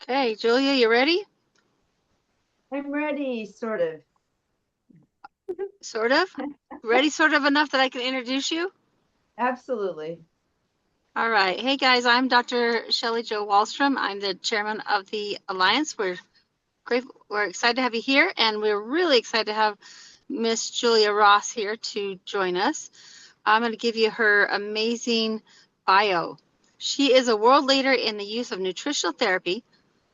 Okay, Julia, you ready? I'm ready, sort of. Sort of. Ready, sort of enough that I can introduce you? Absolutely. All right. Hey guys, I'm Dr. Shelley Jo Wallstrom. I'm the chairman of the Alliance. We're excited to have you here, and we're really excited to have Miss Julia Ross here to join us. I'm going to give you her amazing bio. She is a world leader in the use of nutritional therapy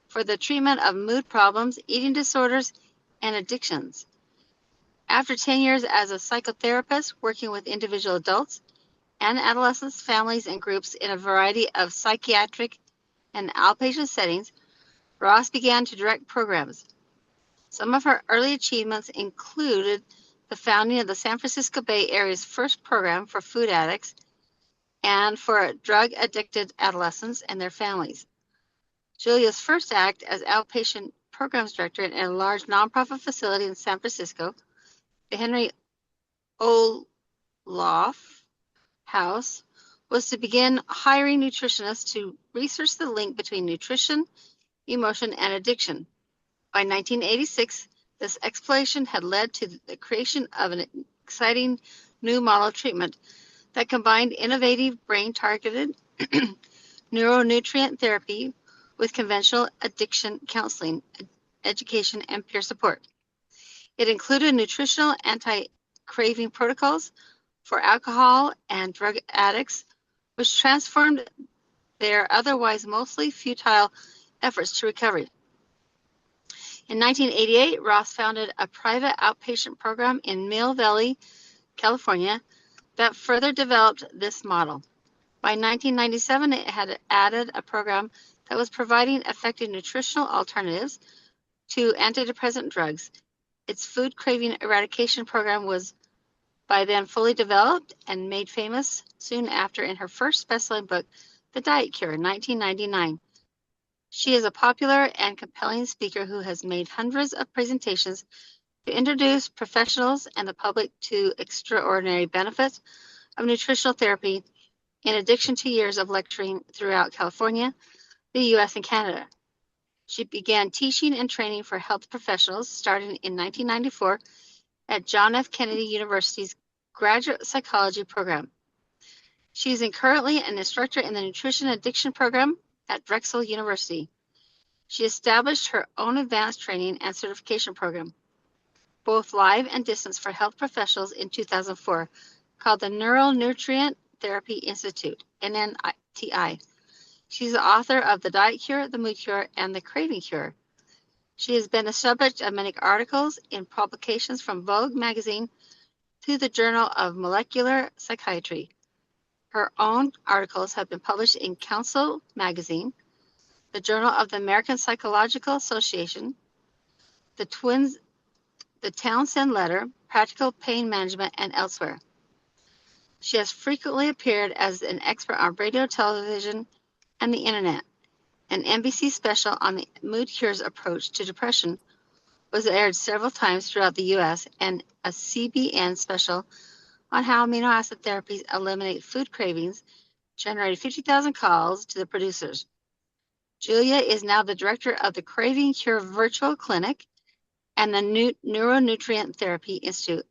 for the treatment of mood problems, eating disorders, and addictions. After 10 years as a psychotherapist working with individual adults and adolescents, families, and groups in a variety of psychiatric and outpatient settings, Ross began to direct programs. Some of her early achievements included the founding of the San Francisco Bay Area's first program for food addicts and for drug-addicted adolescents and their families. Julia's first act as outpatient programs director in a large nonprofit facility in San Francisco, the Henry Olaf House, was to begin hiring nutritionists to research the link between nutrition, emotion, and addiction. By 1986, this exploration had led to the creation of an exciting new model of treatment that combined innovative brain-targeted neuronutrient therapy with conventional addiction counseling, education, and peer support. It included nutritional anti-craving protocols for alcohol and drug addicts, which transformed their otherwise mostly futile efforts to recovery. In 1988, Ross founded a private outpatient program in Mill Valley, California, that further developed this model. By 1997, it had added a program that was providing effective nutritional alternatives to antidepressant drugs. Its food craving eradication program was by then fully developed and made famous soon after in her first best-selling book, The Diet Cure, in 1999. She is a popular and compelling speaker who has made hundreds of presentations to introduce professionals and the public to extraordinary benefits of nutritional therapy, in addition to years of lecturing throughout California, the US, and Canada. She began teaching and training for health professionals starting in 1994 at John F. Kennedy University's graduate psychology program. She is currently an instructor in the nutrition addiction program at Drexel University. She established her own advanced training and certification program, both live and distance, for health professionals in 2004, called the Neuronutrient Therapy Institute, NNTI. She's the author of The Diet Cure, The Mood Cure, and The Craving Cure. She has been the subject of many articles in publications from Vogue magazine to the Journal of Molecular Psychiatry. Her own articles have been published in Counsel magazine, the Journal of the American Psychological Association, the Townsend Letter, Practical Pain Management, and elsewhere. She has frequently appeared as an expert on radio, television, and the internet. An NBC special on the mood cure's approach to depression was aired several times throughout the U.S., and a CBN special on how amino acid therapies eliminate food cravings generated 50,000 calls to the producers. Julia is now the director of the Craving Cure Virtual Clinic and the Neuronutrient Therapy Institute,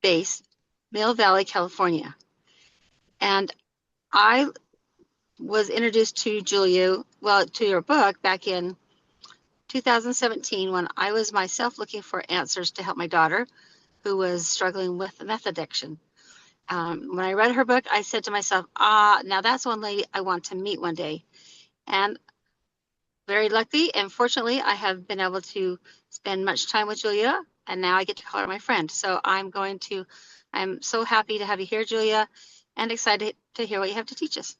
based Mill Valley, California. And I was introduced to Julia, to your book back in 2017 when I was myself looking for answers to help my daughter who was struggling with meth addiction. When I read her book, I said to myself, now that's one lady I want to meet one day. And very lucky and fortunately, I have been able to spend much time with Julia, and now I get to call her my friend. So I'm so happy to have you here, Julia, and excited to hear what you have to teach us.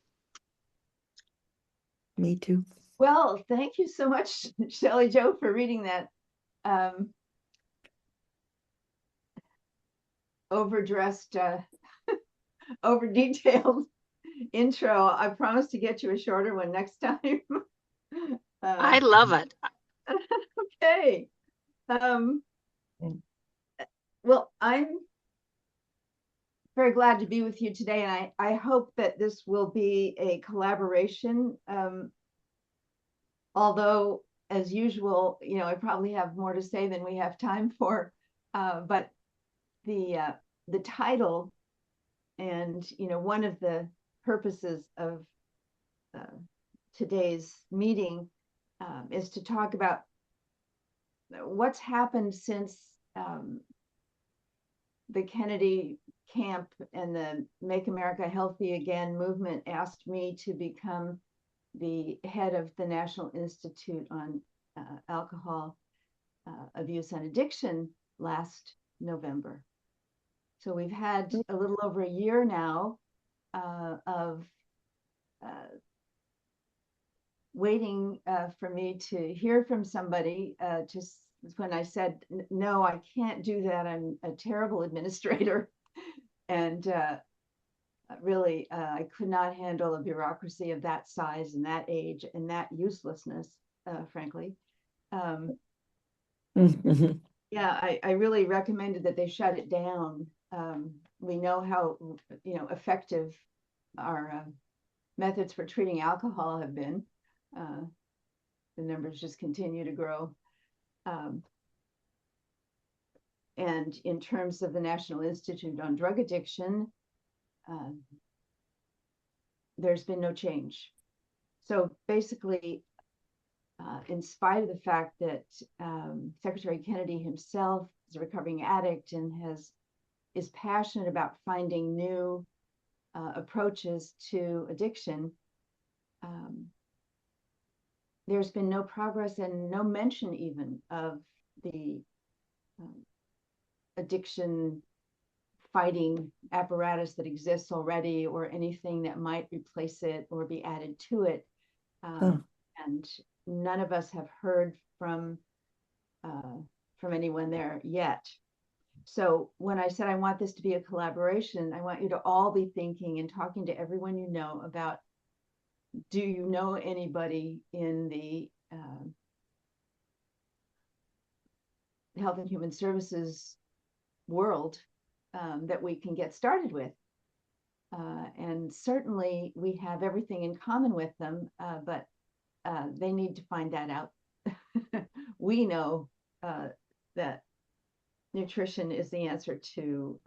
Me too. Well, thank you so much, Shelley Jo, for reading that overdressed, over-detailed intro. I promise to get you a shorter one next time. I love it. Okay. Well, I'm very glad to be with you today, and I hope that this will be a collaboration although as usual, I probably have more to say than we have time for. But the title and one of the purposes of uh, today's meeting is to talk about what's happened since the Kennedy camp and the Make America Healthy Again movement asked me to become the head of the National Institute on Alcohol Abuse and Addiction last November. So we've had a little over a year now of waiting for me to hear from somebody. Just when I said, no, I can't do that. I'm a terrible administrator. And really, I could not handle a bureaucracy of that size and that age and that uselessness, frankly. Yeah, I really recommended that they shut it down. We know how effective our methods for treating alcohol have been. The numbers just continue to grow. And in terms of the National Institute on Drug Addiction, there's been no change. So basically, in spite of the fact that Secretary Kennedy himself is a recovering addict and is passionate about finding new approaches to addiction, there's been no progress and no mention even of the addiction fighting apparatus that exists already or anything that might replace it or be added to it. And none of us have heard from anyone there yet. So when I said I want this to be a collaboration, I want you to all be thinking and talking to everyone you know about, do you know anybody in the Health and Human Services world that we can get started with? And certainly we have everything in common with them, but they need to find that out. We know that nutrition is the answer to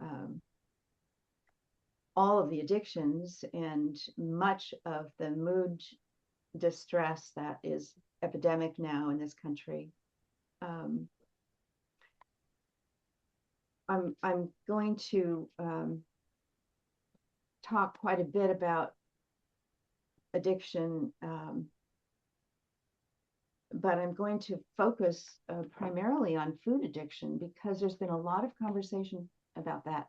all of the addictions and much of the mood distress that is epidemic now in this country. I'm going to talk quite a bit about addiction, but I'm going to focus primarily on food addiction because there's been a lot of conversation about that.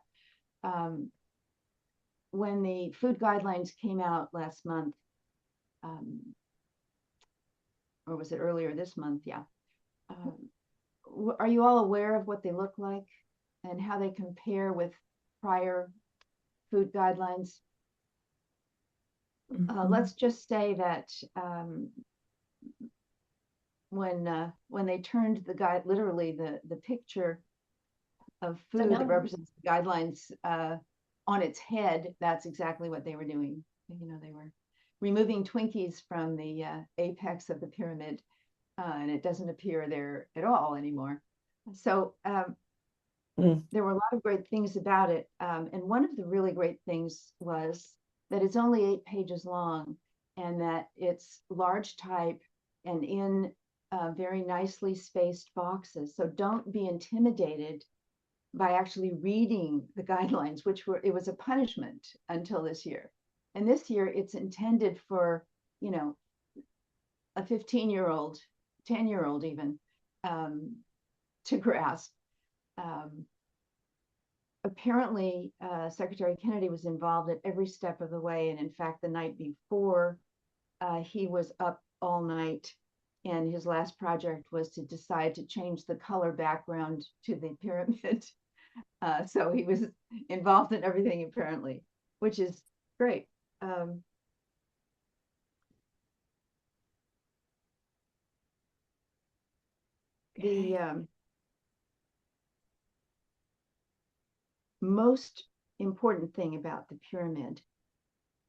When the food guidelines came out last month, or was it earlier this month? Yeah. Are you all aware of what they look like and how they compare with prior food guidelines? Let's just say that when they turned the guide, literally the picture of food that represents the guidelines on its head, that's exactly what they were doing. They were removing Twinkies from the apex of the pyramid, and it doesn't appear there at all anymore. So there were a lot of great things about it. And one of the really great things was that it's only 8 pages long and that it's large type and in very nicely spaced boxes. So don't be intimidated by actually reading the guidelines, it was a punishment until this year. And this year it's intended for, a 15-year-old, 10-year-old even, to grasp. Apparently, Secretary Kennedy was involved at every step of the way. And in fact, the night before, he was up all night. And his last project was to decide to change the color background to the pyramid. So he was involved in everything, apparently, which is great. The most important thing about the pyramid,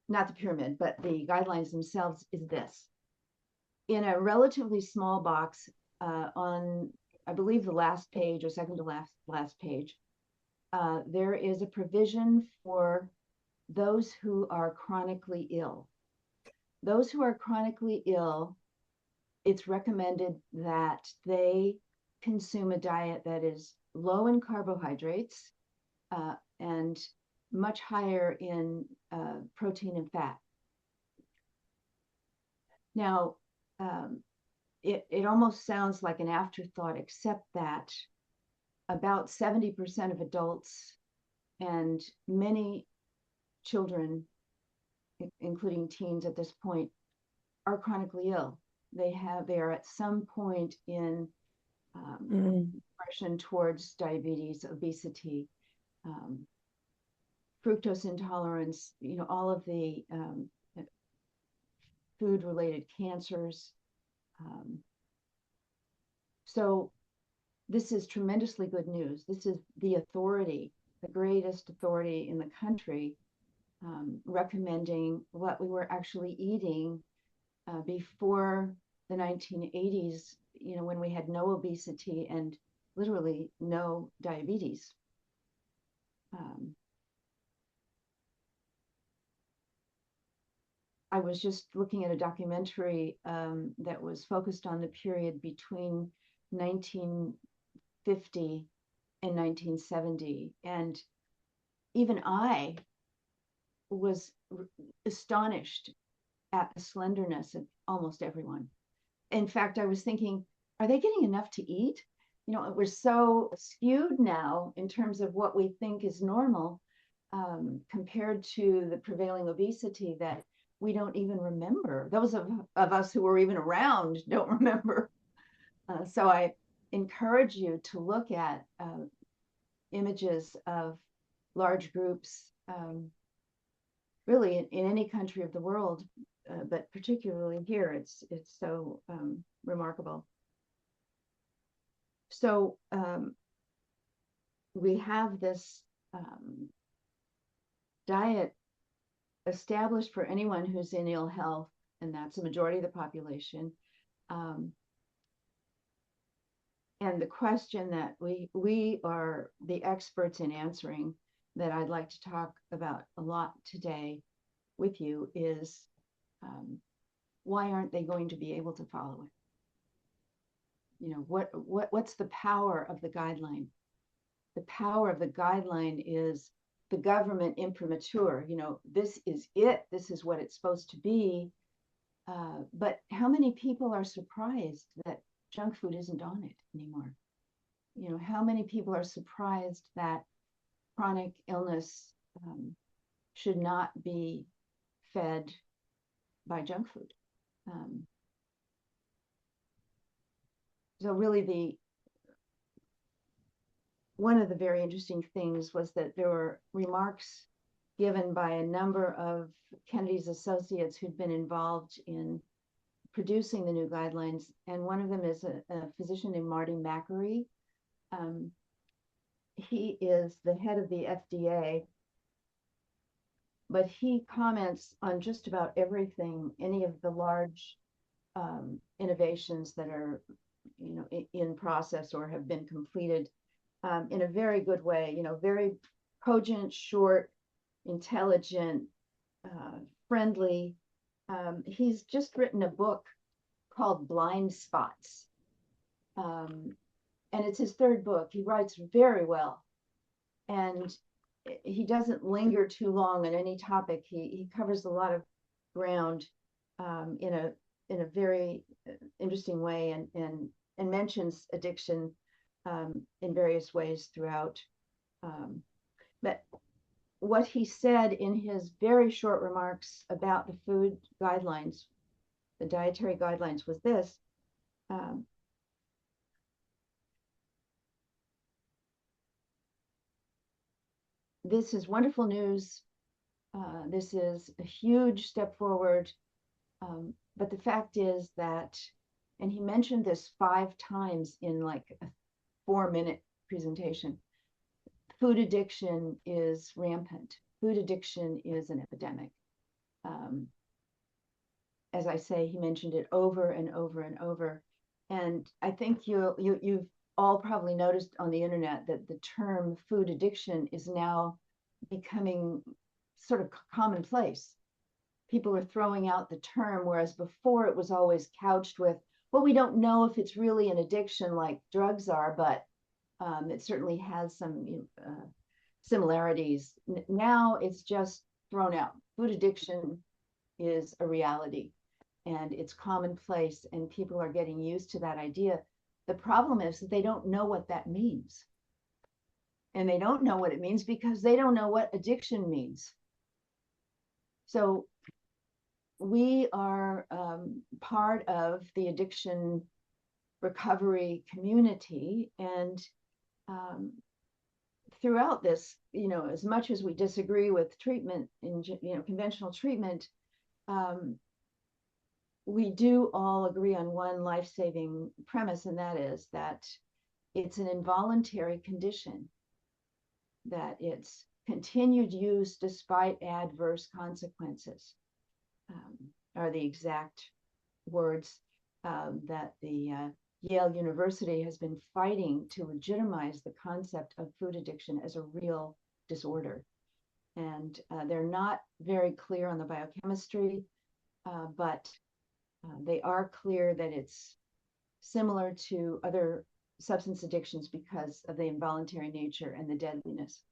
not the pyramid, but the guidelines themselves, is this. in a relatively small box on, I believe, the last page or second to last page, there is a provision for those who are chronically ill. Those who are chronically ill, it's recommended that they consume a diet that is low in carbohydrates and much higher in protein and fat. Now, it almost sounds like an afterthought, except that about 70% of adults and many children, including teens at this point, are chronically ill. They are at some point in progression towards diabetes, obesity, fructose intolerance, all of the food-related cancers. So this is tremendously good news. This is the authority, the greatest authority in the country, recommending what we were actually eating before the 1980s, when we had no obesity and literally no diabetes. I was just looking at a documentary that was focused on the period between 1950 and 1970. And even I was astonished at the slenderness of almost everyone. In fact, I was thinking, are they getting enough to eat? We're so skewed now in terms of what we think is normal compared to the prevailing obesity that we don't even remember. Those of us who were even around don't remember. So I encourage you to look at images of large groups, really in any country of the world, but particularly here, it's so remarkable. So we have this diet established for anyone who's in ill health, and that's the majority of the population. And the question that we are the experts in answering, that I'd like to talk about a lot today with you, is why aren't they going to be able to follow it? What's the power of the guideline? The power of the guideline is the government imprimatur. This is it. This is what it's supposed to be. But how many people are surprised that junk food isn't on it anymore? How many people are surprised that chronic illness should not be fed by junk food? So really, one of the very interesting things was that there were remarks given by a number of Kennedy's associates who'd been involved in producing the new guidelines. And one of them is a physician named Marty Makary. He is the head of the FDA, but he comments on just about everything, any of the large innovations that are in process or have been completed, in a very good way, very cogent, short, intelligent, friendly. He's just written a book called Blind Spots. And it's his third book. He writes very well. And he doesn't linger too long on any topic. He covers a lot of ground in a very interesting way, and mentions addiction in various ways throughout. But what he said in his very short remarks about the food guidelines, the dietary guidelines, was this. This is wonderful news. This is a huge step forward. But the fact is that, and he mentioned this 5 times in like a 4-minute presentation, food addiction is rampant. Food addiction is an epidemic. as I say, he mentioned it over and over and over. And I think you've all probably noticed on the internet that the term food addiction is now becoming sort of commonplace. People are throwing out the term, whereas before it was always couched with, well, we don't know if it's really an addiction like drugs are, but it certainly has some similarities. Now it's just thrown out. Food addiction is a reality and it's commonplace, and people are getting used to that idea. The problem is that they don't know what that means. And they don't know what it means because they don't know what addiction means. So we are part of the addiction recovery community. And throughout this, as much as we disagree with treatment in, conventional treatment, we do all agree on one life-saving premise, and that is that it's an involuntary condition, that it's continued use despite adverse consequences, are the exact words that the Yale University has been fighting to legitimize the concept of food addiction as a real disorder. And they're not very clear on the biochemistry, but they are clear that it's similar to other substance addictions because of the involuntary nature and the deadliness.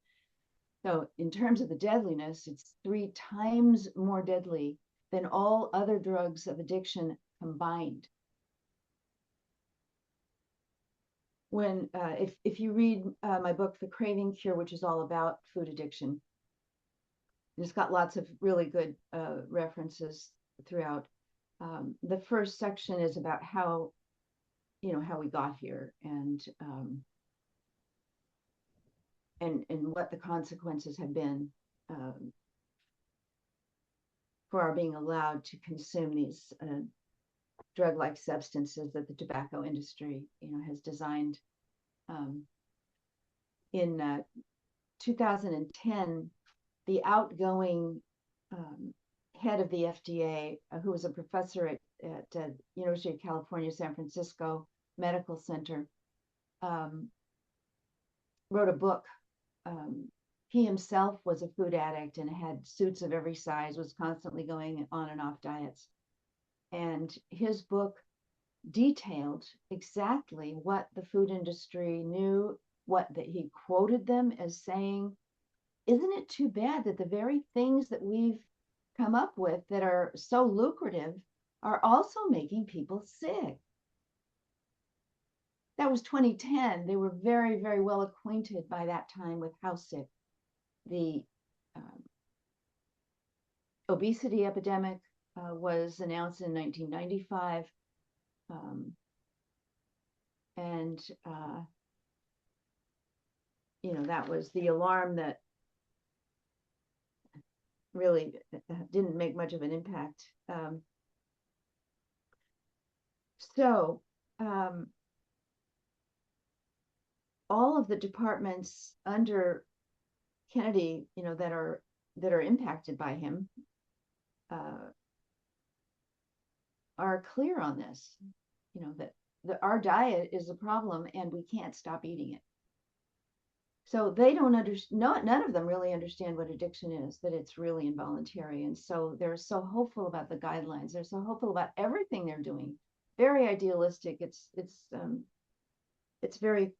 So in terms of the deadliness, it's 3 times more deadly than all other drugs of addiction combined. When if you read my book, The Craving Cure, which is all about food addiction, it's got lots of really good references throughout. The first section is about how we got here, and what the consequences have been for our being allowed to consume these drug-like substances that the tobacco industry, has designed. In 2010, the outgoing head of the FDA, who was a professor at University of California, San Francisco Medical Center, wrote a book. He himself was a food addict and had suits of every size, was constantly going on and off diets. And his book detailed exactly what the food industry knew, what that he quoted them as saying, isn't it too bad that the very things that we've come up with that are so lucrative are also making people sick? That was 2010. They were very, very well acquainted by that time with how sick. The obesity epidemic was announced in 1995. And that was the alarm that really didn't make much of an impact. So all of the departments under Kennedy, that are impacted by him, are clear on this, that our diet is a problem and we can't stop eating it. So they don't understand, none of them really understand what addiction is, that it's really involuntary. And so they're so hopeful about the guidelines. They're so hopeful about everything they're doing. Very idealistic. It's very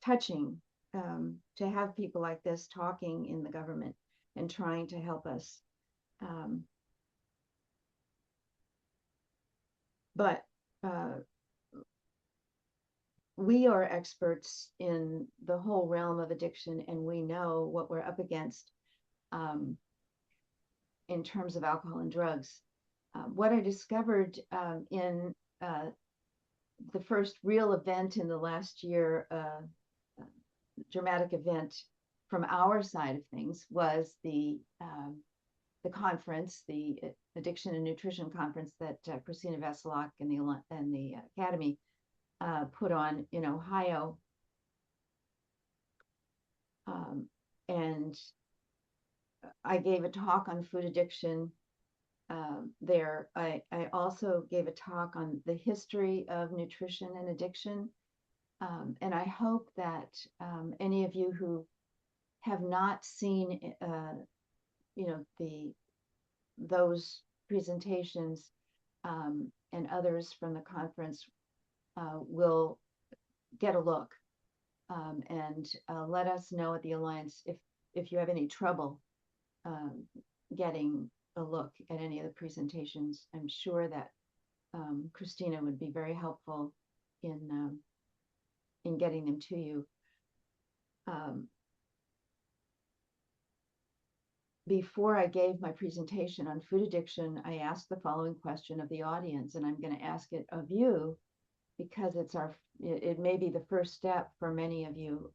touching to have people like this talking in the government and trying to help us. But we are experts in the whole realm of addiction, and we know what we're up against in terms of alcohol and drugs. What I discovered in the first real event in the last year, dramatic event from our side of things, was the conference, the Addiction and Nutrition Conference that Christina Veselak and the Academy put on in Ohio. And I gave a talk on food addiction, there. I also gave a talk on the history of nutrition and addiction. And I hope that any of you who have not seen, those presentations and others from the conference will get a look and let us know at the Alliance if you have any trouble um, getting a look at any of the presentations. I'm sure that Christina would be very helpful in getting them to you. Before I gave my presentation on food addiction, I asked the following question of the audience, and I'm going to ask it of you because it may be the first step for many of you.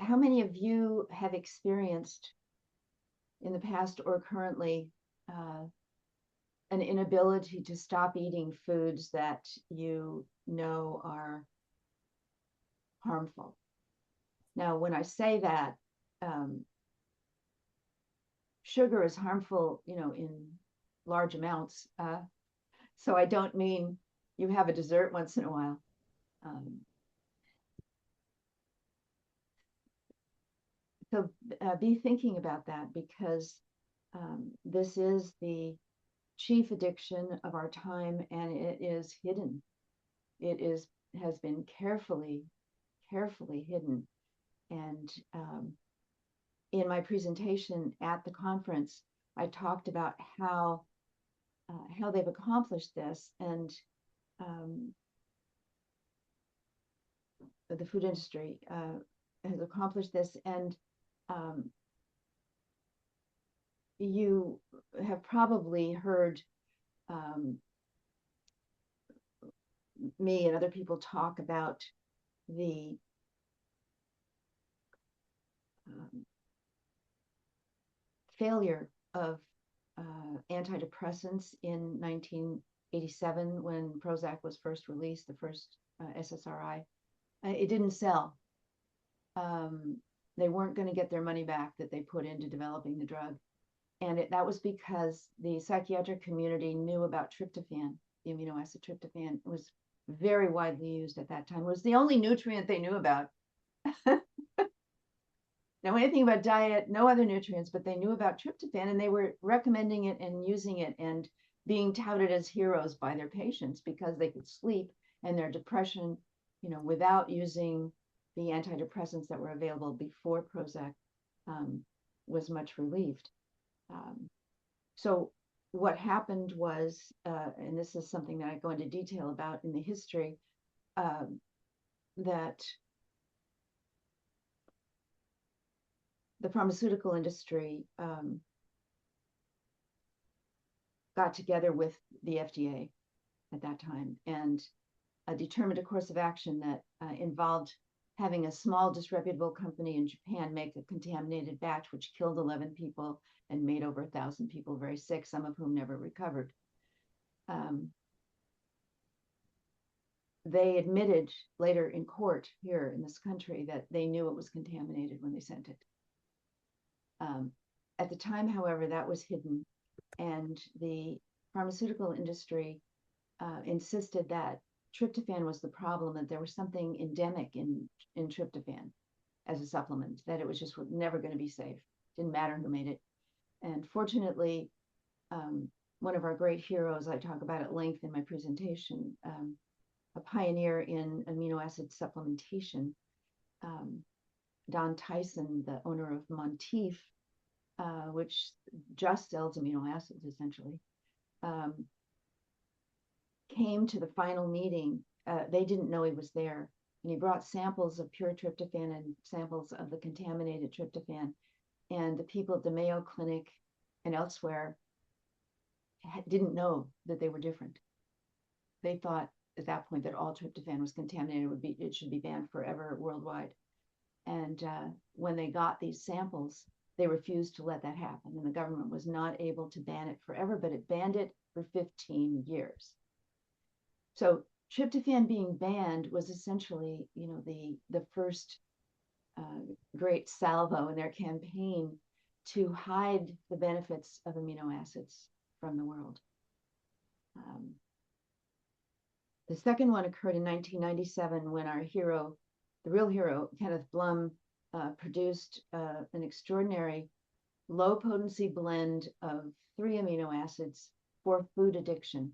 How many of you have experienced in the past or currently an inability to stop eating foods that you know are harmful? Now, when I say that, sugar is harmful, in large amounts. So I don't mean you have a dessert once in a while. So be thinking about that because this is the chief addiction of our time, and it is hidden. Has been carefully hidden. And in my presentation at the conference, I talked about how they've accomplished this, and the food industry has accomplished this, and you have probably heard me and other people talk about the failure of antidepressants in 1987 when Prozac was first released, the first SSRI. It didn't sell. They weren't going to get their money back that they put into developing the drug. And that was because the psychiatric community knew about tryptophan, the amino acid tryptophan. It was very widely used at that time. It was the only nutrient they knew about. Know anything about diet, no other nutrients, but they knew about tryptophan, and they were recommending it and using it and being touted as heroes by their patients because they could sleep and their depression, without using the antidepressants that were available before Prozac, was much relieved. So what happened was, and this is something that I go into detail about in the history, that the pharmaceutical industry got together with the FDA at that time and determined a course of action that involved having a small disreputable company in Japan make a contaminated batch, which killed 11 people and made over 1,000 people very sick, some of whom never recovered. They admitted later in court here in this country that they knew it was contaminated when they sent it. At the time, however, that was hidden, and the pharmaceutical industry insisted that tryptophan was the problem, that there was something endemic in tryptophan as a supplement, that it was just never going to be safe. Didn't matter who made it. And fortunately, one of our great heroes, I talk about at length in my presentation, a pioneer in amino acid supplementation, Don Tyson, the owner of Monteith, which just sells amino acids essentially, came to the final meeting. They didn't know he was there. And he brought samples of pure tryptophan and samples of the contaminated tryptophan. And the people at the Mayo Clinic and elsewhere didn't know that they were different. They thought at that point that all tryptophan was contaminated, it should be banned forever worldwide. And when they got these samples, they refused to let that happen. And the government was not able to ban it forever, but it banned it for 15 years. So tryptophan being banned was essentially, the first great salvo in their campaign to hide the benefits of amino acids from the world. The second one occurred in 1997 when our hero, the real hero, Kenneth Blum, produced an extraordinary low potency blend of 3 amino acids for food addiction.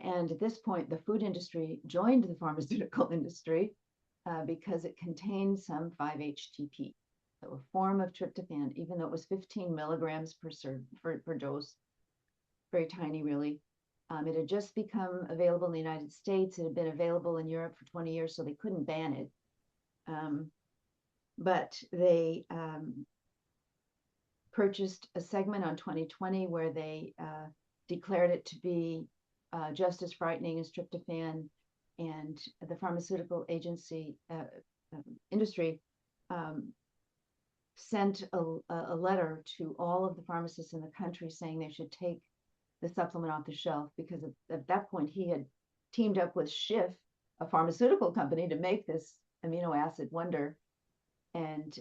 And at this point, the food industry joined the pharmaceutical industry because it contained some 5-HTP, so a form of tryptophan, even though it was 15 milligrams per dose, very tiny, really. It had just become available in the United States. It had been available in Europe for 20 years, so they couldn't ban it. But they purchased a segment on 2020 where they declared it to be just as frightening as tryptophan, and the pharmaceutical agency industry sent a letter to all of the pharmacists in the country saying they should take the supplement off the shelf, because at that point he had teamed up with Schiff, a pharmaceutical company, to make this amino acid wonder, and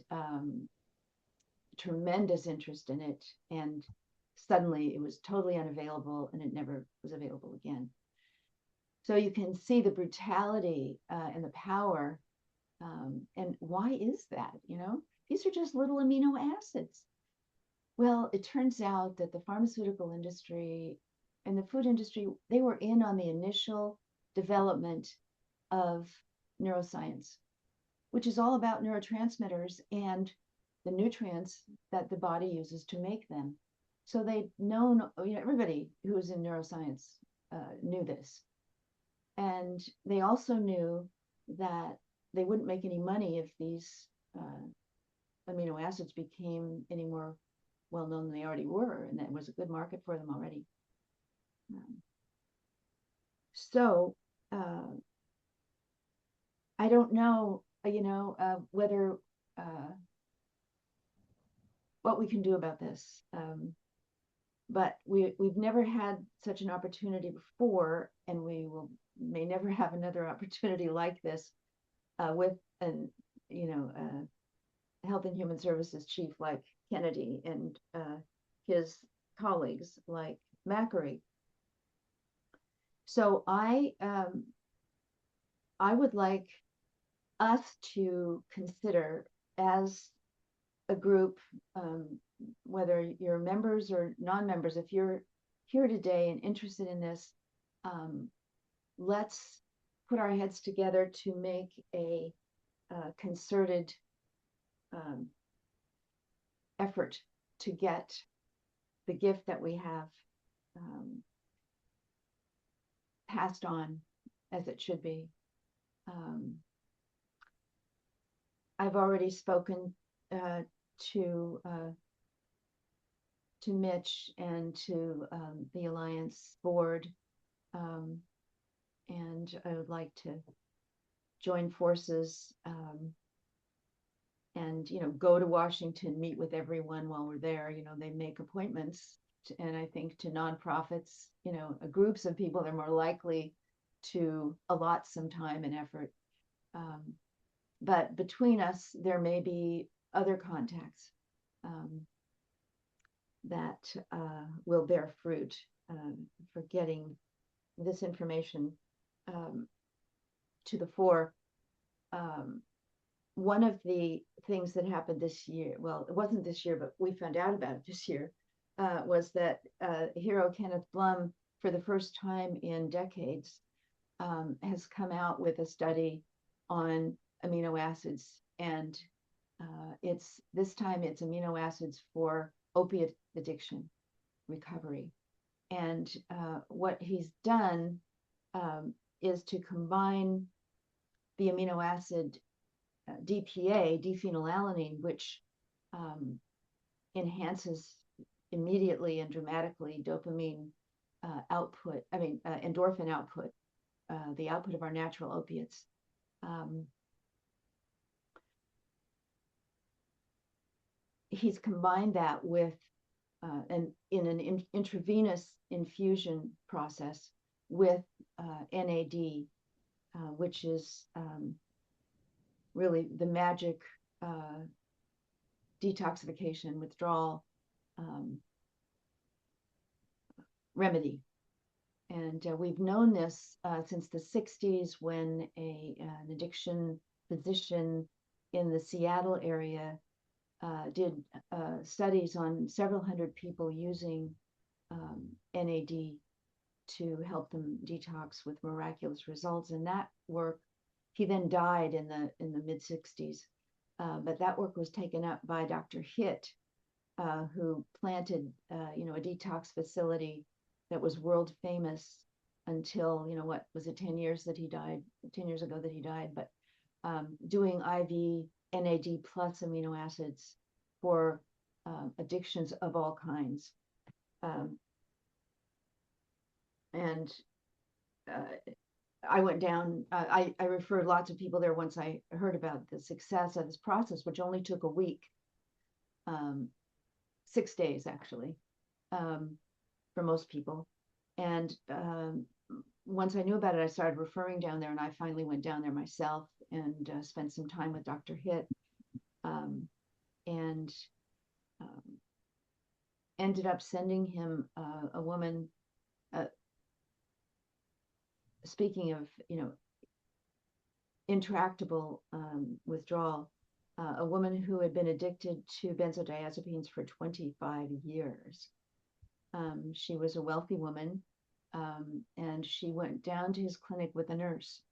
tremendous interest in it. And suddenly it was totally unavailable, and it never was available again. So you can see the brutality and the power. And why is that? These are just little amino acids. Well, it turns out that the pharmaceutical industry and the food industry, they were in on the initial development of neuroscience, which is all about neurotransmitters and the nutrients that the body uses to make them. So they'd known, everybody who was in neuroscience knew this. And they also knew that they wouldn't make any money if these amino acids became any more well known than they already were, and that was a good market for them already. So I don't know, whether what we can do about this. But we've never had such an opportunity before, and we may never have another opportunity like this with Health and Human Services chief like Kennedy and his colleagues like Macquarie. So I would like us to consider, as a group, whether you're members or non-members, if you're here today and interested in this, let's put our heads together to make a concerted effort to get the gift that we have passed on as it should be. I've already spoken to Mitch and to the Alliance board, and I would like to join forces and go to Washington, meet with everyone while we're there. They make appointments, and I think to nonprofits, groups of people that are more likely to allot some time and effort. But between us, there may be other contacts that will bear fruit for getting this information to the fore. One of the things that happened this year, well, it wasn't this year, but we found out about it this year, was that hero Kenneth Blum, for the first time in decades, has come out with a study on amino acids, and this time it's amino acids for opiate addiction recovery. And what he's done is to combine the amino acid DPA, diphenylalanine, which enhances immediately and dramatically dopamine output, endorphin output, the output of our natural opiates. He's combined that with in an intravenous infusion process with NAD, which is really the magic detoxification withdrawal remedy. And we've known this since the 60s when an addiction physician in the Seattle area did studies on several hundred people using NAD to help them detox with miraculous results. And that work, he then died in the mid 60s, but that work was taken up by Dr. Hitt, who planted a detox facility that was world famous until, what was it, 10 years that he died, 10 years ago that he died, but doing IV NAD plus amino acids for addictions of all kinds. And I went down, I referred lots of people there once I heard about the success of this process, which only took a week, 6 days actually, for most people. And once I knew about it, I started referring down there, and I finally went down there myself and spent some time with Dr. Hitt, and ended up sending him a woman, speaking of, intractable withdrawal, a woman who had been addicted to benzodiazepines for 25 years. She was a wealthy woman, and she went down to his clinic with a nurse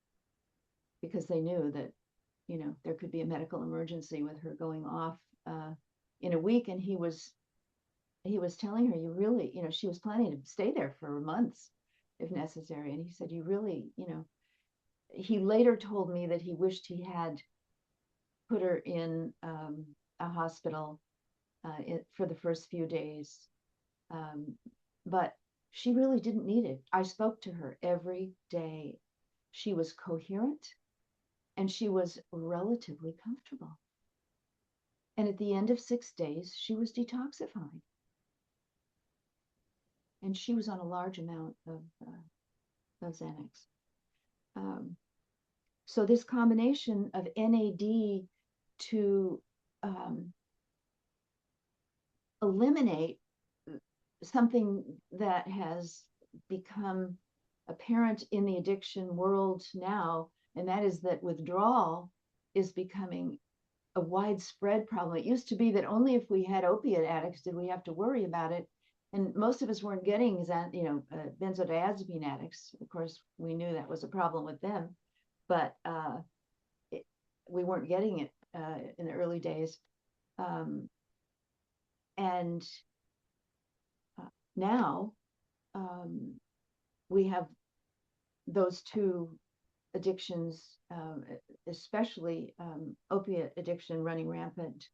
because they knew that, there could be a medical emergency with her going off in a week. And he was telling her, you really, she was planning to stay there for months if necessary. And he said, you really, he later told me that he wished he had put her in a hospital for the first few days. But she really didn't need it. I spoke to her every day. She was coherent and she was relatively comfortable. And at the end of 6 days, she was detoxified. And she was on a large amount of Xanax. So this combination of NAD to eliminate something that has become apparent in the addiction world now, and that is that withdrawal is becoming a widespread problem. It used to be that only if we had opiate addicts did we have to worry about it, and most of us weren't getting benzodiazepine addicts. Of course, we knew that was a problem with them, but we weren't getting it in the early days. And now we have those two addictions, especially opiate addiction running rampant.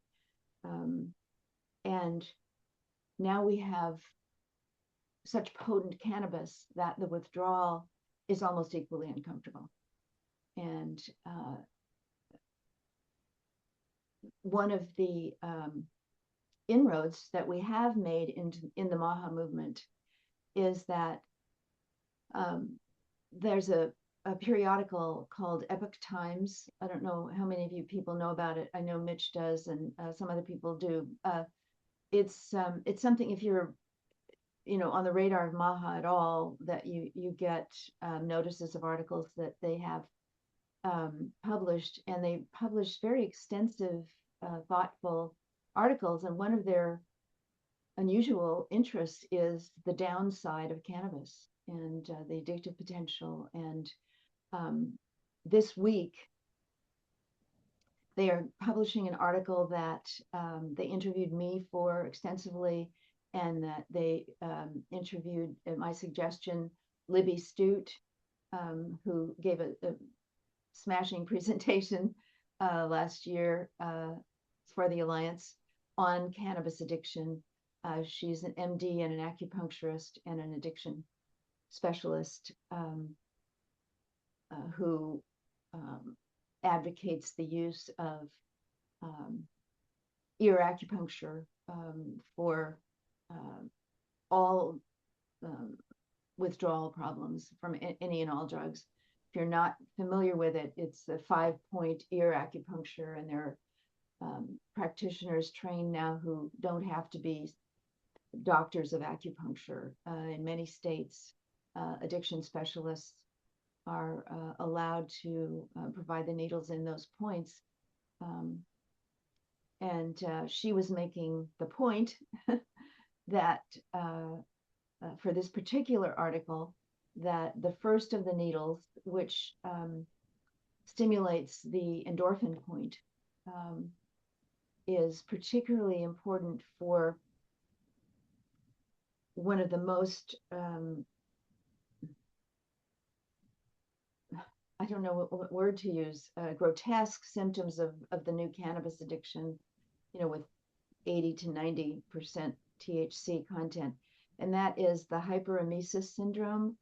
And now we have such potent cannabis that the withdrawal is almost equally uncomfortable. And one of the inroads that we have made in the MAHA movement is that there's a periodical called Epoch Times. I don't know how many of you people know about it. I know Mitch does, and some other people do. It's something, if you're on the radar of MAHA at all, that you get notices of articles that they have published, and they publish very extensive, thoughtful articles. And one of their unusual interests is the downside of cannabis and the addictive potential. And this week, they are publishing an article that they interviewed me for extensively, and that they interviewed, at my suggestion, Libby Stute, who gave a smashing presentation last year for the Alliance on cannabis addiction. She's an MD and an acupuncturist and an addiction specialist who advocates the use of ear acupuncture for all withdrawal problems from any and all drugs. If you're not familiar with it, it's a 5-point ear acupuncture, and there are practitioners trained now who don't have to be doctors of acupuncture. In many states, addiction specialists are allowed to provide the needles in those points. Um, and she was making the point that for this particular article, that the first of the needles, which stimulates the endorphin point, is particularly important for one of the most I don't know what word to use, grotesque symptoms of the new cannabis addiction, with 80 to 90% THC content, and that is the hyperemesis syndrome.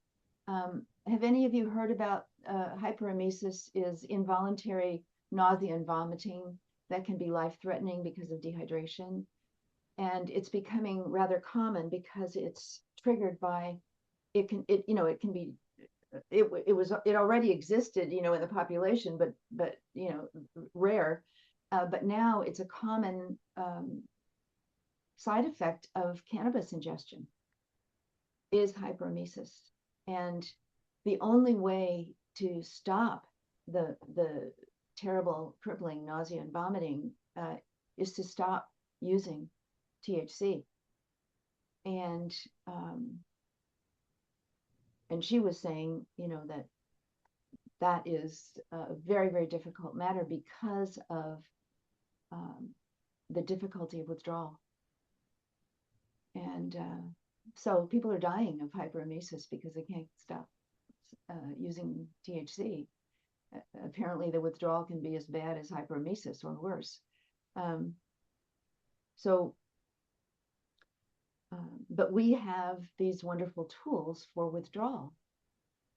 Have any of you heard about hyperemesis? Is involuntary nausea and vomiting that can be life-threatening because of dehydration. And it's becoming rather common because it's triggered by, it can be, it already existed, in the population, but rare. But now it's a common side effect of cannabis ingestion is hyperemesis. And the only way to stop the terrible crippling nausea and vomiting is to stop using THC. And she was saying, that is a very, very difficult matter because of the difficulty of withdrawal. And so people are dying of hyperemesis because they can't stop using THC. Apparently, the withdrawal can be as bad as hyperemesis or worse. But we have these wonderful tools for withdrawal.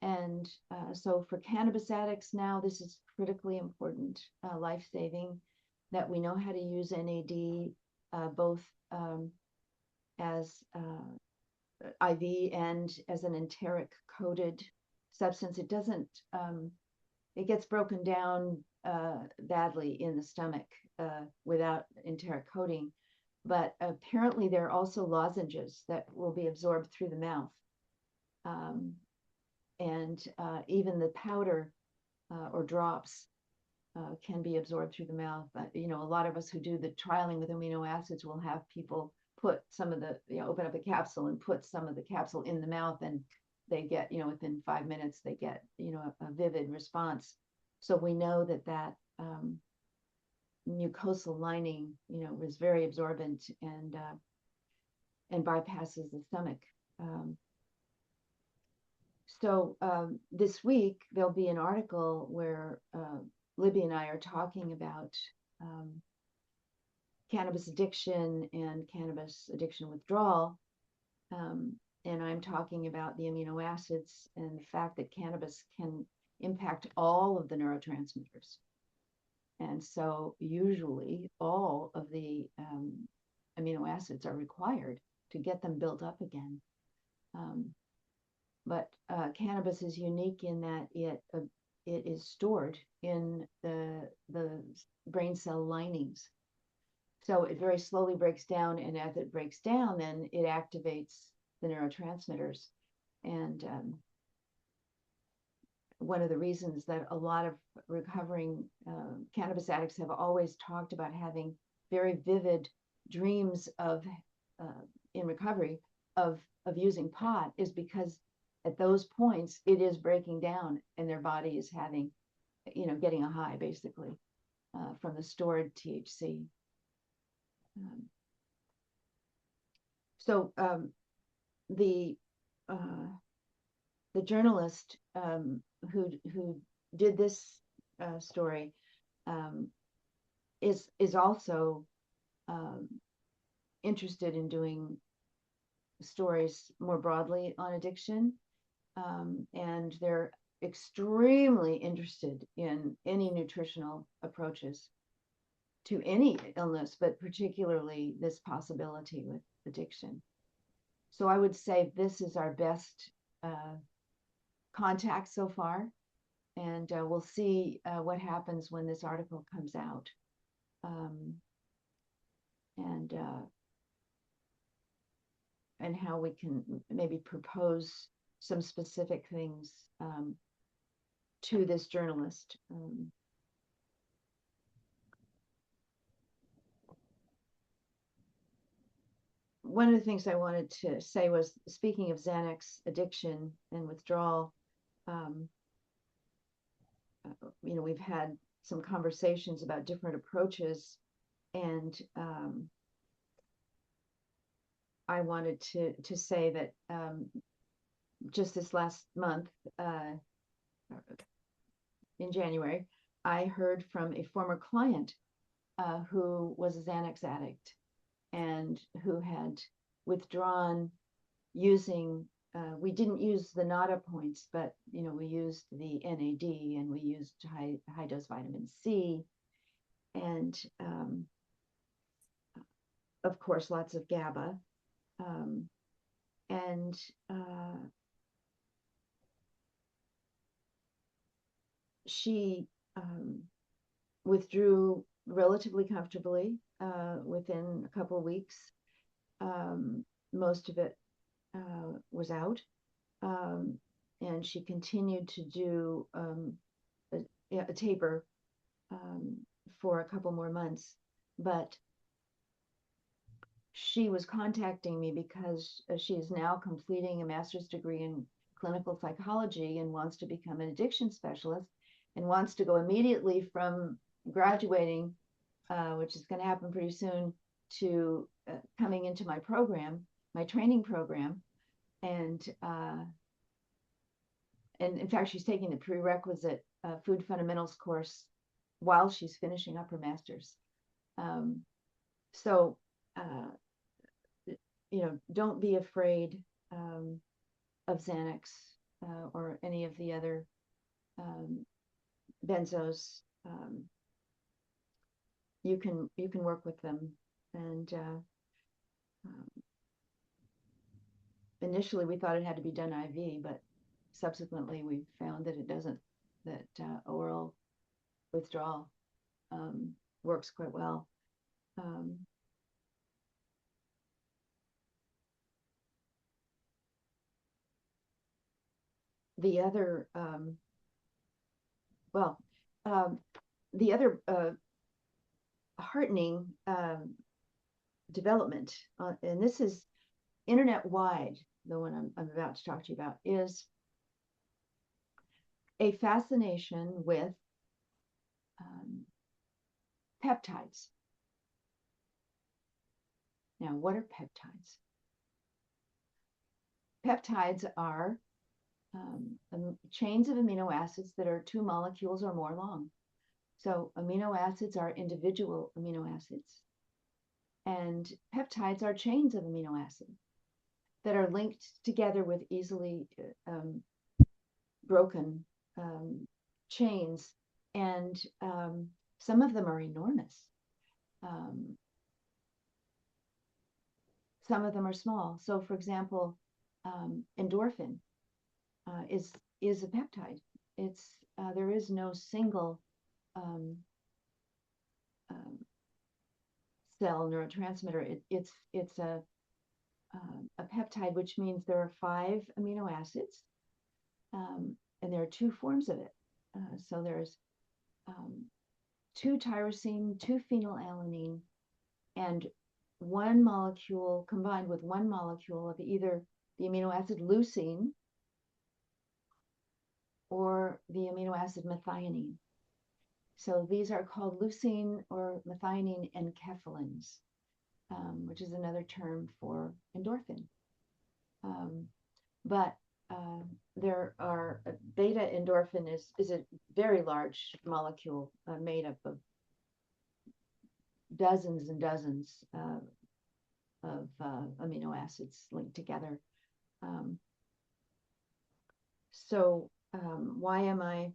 And so for cannabis addicts now, this is critically important, life-saving, that we know how to use NAD both as IV and as an enteric coated substance. It doesn't, it gets broken down badly in the stomach without enteric coating. But apparently there are also lozenges that will be absorbed through the mouth. And even the powder or drops can be absorbed through the mouth. A lot of us who do the trialing with amino acids will have people put some of the, open up the capsule and put some of the capsule in the mouth, and they get, within 5 minutes, they get, a vivid response. So we know that mucosal lining, is very absorbent and bypasses the stomach. So this week there'll be an article where Libby and I are talking about cannabis addiction and cannabis addiction withdrawal. And I'm talking about the amino acids and the fact that cannabis can impact all of the neurotransmitters. And so usually all of the amino acids are required to get them built up again. But cannabis is unique in that it is stored in the brain cell linings. So it very slowly breaks down, and as it breaks down, then it activates the neurotransmitters. And one of the reasons that a lot of recovering cannabis addicts have always talked about having very vivid dreams of in recovery of using pot is because at those points it is breaking down and their body is having, getting a high basically from the stored THC. So the journalist who did this story is also interested in doing stories more broadly on addiction, and they're extremely interested in any nutritional approaches to any illness, but particularly this possibility with addiction. So I would say this is our best contact so far, and we'll see what happens when this article comes out. um, and and how we can maybe propose some specific things to this journalist. One of the things I wanted to say was, speaking of Xanax addiction and withdrawal, um, we've had some conversations about different approaches, and I wanted to say that just this last month, in January, I heard from a former client who was a Xanax addict and who had withdrawn using, we didn't use the NADA points, but we used the NAD, and we used high dose vitamin C, and of course lots of GABA, and she withdrew relatively comfortably within a couple of weeks. Most of it was out, and she continued to do a taper for a couple more months. But she was contacting me because she is now completing a master's degree in clinical psychology and wants to become an addiction specialist, and wants to go immediately from graduating, which is going to happen pretty soon, to coming into my program, my training program. And in fact, she's taking the prerequisite food fundamentals course while she's finishing up her master's. So don't be afraid of Xanax or any of the other benzos. You can work with them, and initially we thought it had to be done IV, but subsequently we found that it doesn't. That oral withdrawal works quite well. The other the other heartening development, and this is internet wide, the one I'm about to talk to you about, is a fascination with peptides. Now, what are peptides? Peptides are chains of amino acids that are 2 molecules or more long. So amino acids are individual amino acids, and peptides are chains of amino acids that are linked together with easily broken chains, and some of them are enormous. Some of them are small. So, for example, endorphin is a peptide. It's there is no single cell neurotransmitter. It's a peptide, which means there are 5 amino acids, and there are 2 forms of it. So there's 2 tyrosine, 2 phenylalanine, and 1 molecule combined with 1 molecule of either the amino acid leucine or the amino acid methionine. So these are called leucine or methionine enkephalins, which is another term for endorphin. But there are beta endorphin is a very large molecule made up of dozens and dozens of amino acids linked together. So why am I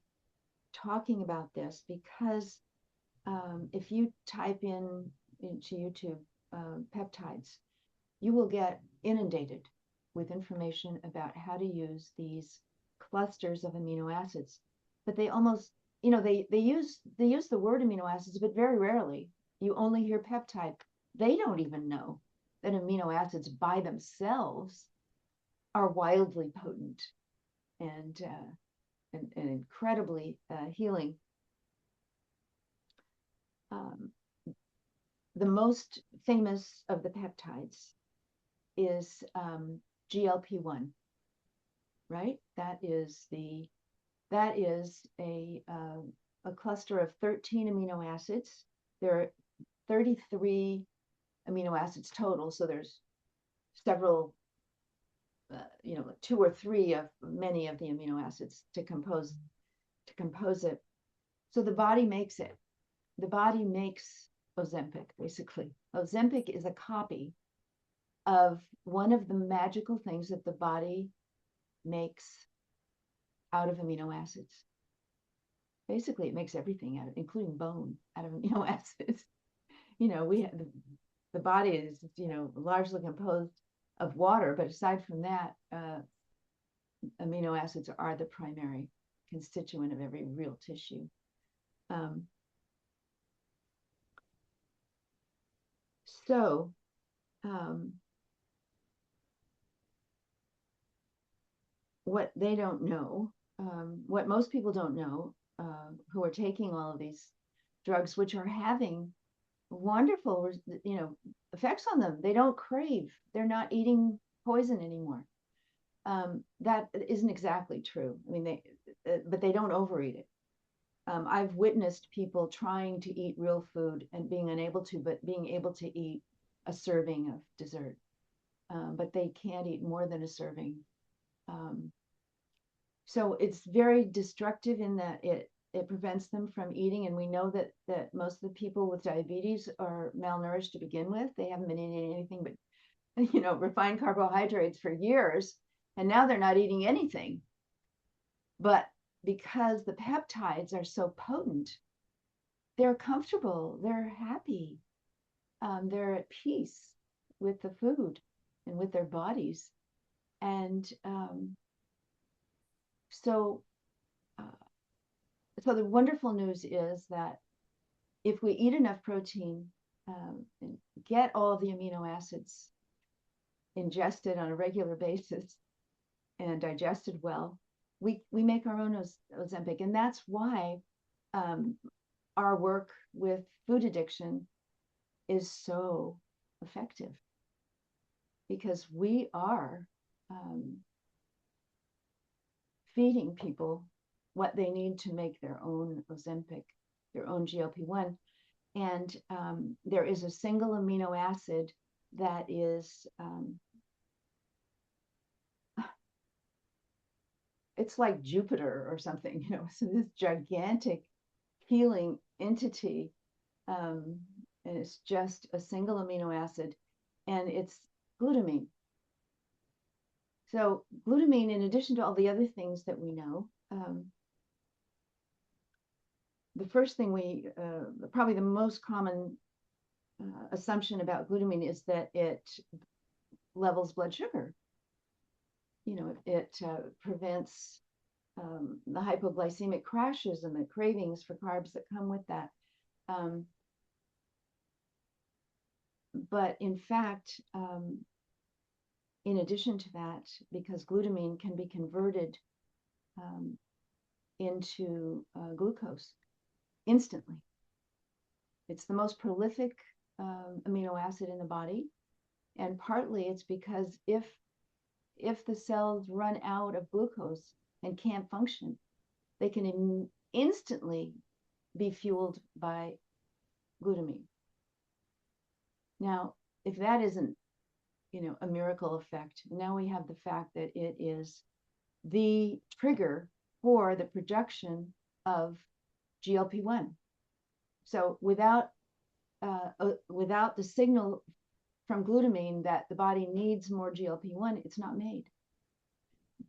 talking about this? Because if you type into YouTube peptides, you will get inundated with information about how to use these clusters of amino acids. But they almost, they use the word amino acids, but very rarely You only hear peptide. They don't even know that amino acids by themselves are wildly potent and incredibly healing. Um, the most famous of the peptides is GLP-1, right? That is a cluster of 13 amino acids. There are 33 amino acids total, so there's several, two or three of many of the amino acids to compose it. So the body makes it. The body makes Ozempic, basically. Ozempic is a copy of one of the magical things that the body makes out of amino acids. Basically, it makes everything out of, including bone, out of amino acids. We have the body is, largely composed of water, but aside from that, amino acids are the primary constituent of every real tissue. Um, so, what they don't know, what most people don't know, who are taking all of these drugs, which are having wonderful, effects on them. They don't crave. They're not eating poison anymore. That isn't exactly true. I mean, but they don't overeat it. I've witnessed people trying to eat real food and being unable to, but being able to eat a serving of dessert. But they can't eat more than a serving. So it's very destructive in that it prevents them from eating. And we know that most of the people with diabetes are malnourished to begin with. They haven't been eating anything but refined carbohydrates for years, and now they're not eating anything. But because the peptides are so potent, they're comfortable, they're happy, they're at peace with the food and with their bodies. And so so the wonderful news is that if we eat enough protein, and get all the amino acids ingested on a regular basis and digested well, we make our own Ozempic. And that's why our work with food addiction is so effective, because we are feeding people what they need to make their own Ozempic, their own GLP-1. And there is a single amino acid that is, it's like Jupiter or something, so this gigantic healing entity. And it's just a single amino acid, and it's glutamine. So glutamine, in addition to all the other things that we know, the first thing probably the most common assumption about glutamine is that it levels blood sugar. It prevents the hypoglycemic crashes and the cravings for carbs that come with that. But in fact, in addition to that, because glutamine can be converted into glucose instantly. It's the most prolific amino acid in the body. And partly it's because if the cells run out of glucose and can't function, they can instantly be fueled by glutamine. Now, if that isn't, a miracle effect, now we have the fact that it is the trigger for the production of GLP-1. So without the signal from glutamine that the body needs more GLP-1, it's not made.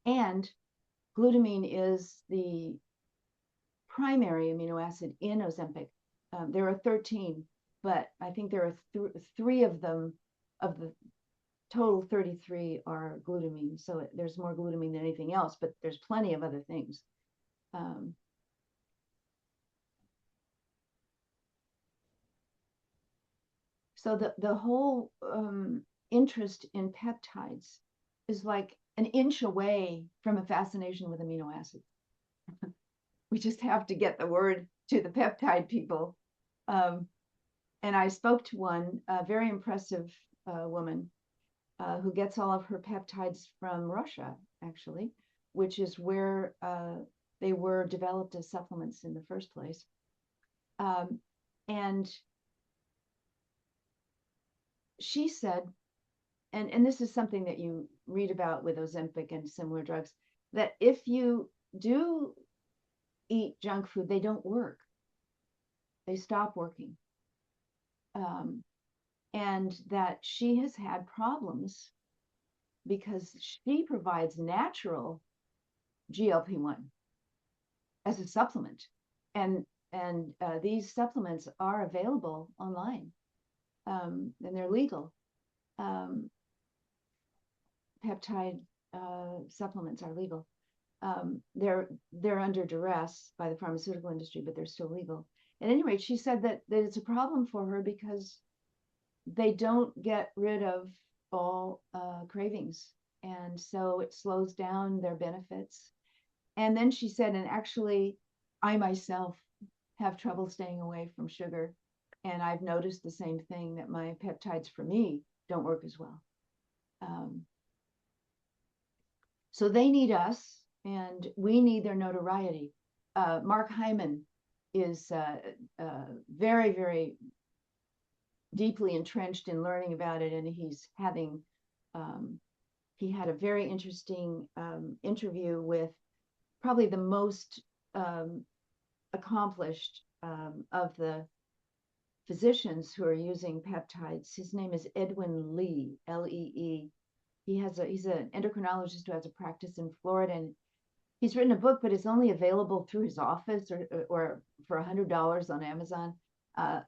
And glutamine is the primary amino acid in Ozempic. There are 13, but I think there are three of them, of the total 33, are glutamine. So there's more glutamine than anything else, but there's plenty of other things. So the whole interest in peptides is like an inch away from a fascination with amino acids. We just have to get the word to the peptide people. Um, and I spoke to one very impressive woman who gets all of her peptides from Russia, actually, which is where they were developed as supplements in the first place. Um, and she said, and this is something that you read about with Ozempic and similar drugs, that if you do eat junk food, they don't work. They stop working. Um, and that she has had problems because she provides natural GLP-1 as a supplement. And these supplements are available online, and they're legal. Um, Peptide supplements are legal. They're under duress by the pharmaceutical industry, but they're still legal. At any rate, she said that it's a problem for her because they don't get rid of all cravings, and so it slows down their benefits. And then she said, and actually, I myself have trouble staying away from sugar, and I've noticed the same thing, that my peptides for me don't work as well. Um, So they need us, and we need their notoriety. Mark Hyman is very, very deeply entrenched in learning about it, and um, he had a very interesting interview with probably the most accomplished of the physicians who are using peptides. His name is Edwin Lee, Lee. He's an endocrinologist who has a practice in Florida, and he's written a book, but it's only available through his office or for $100 on Amazon.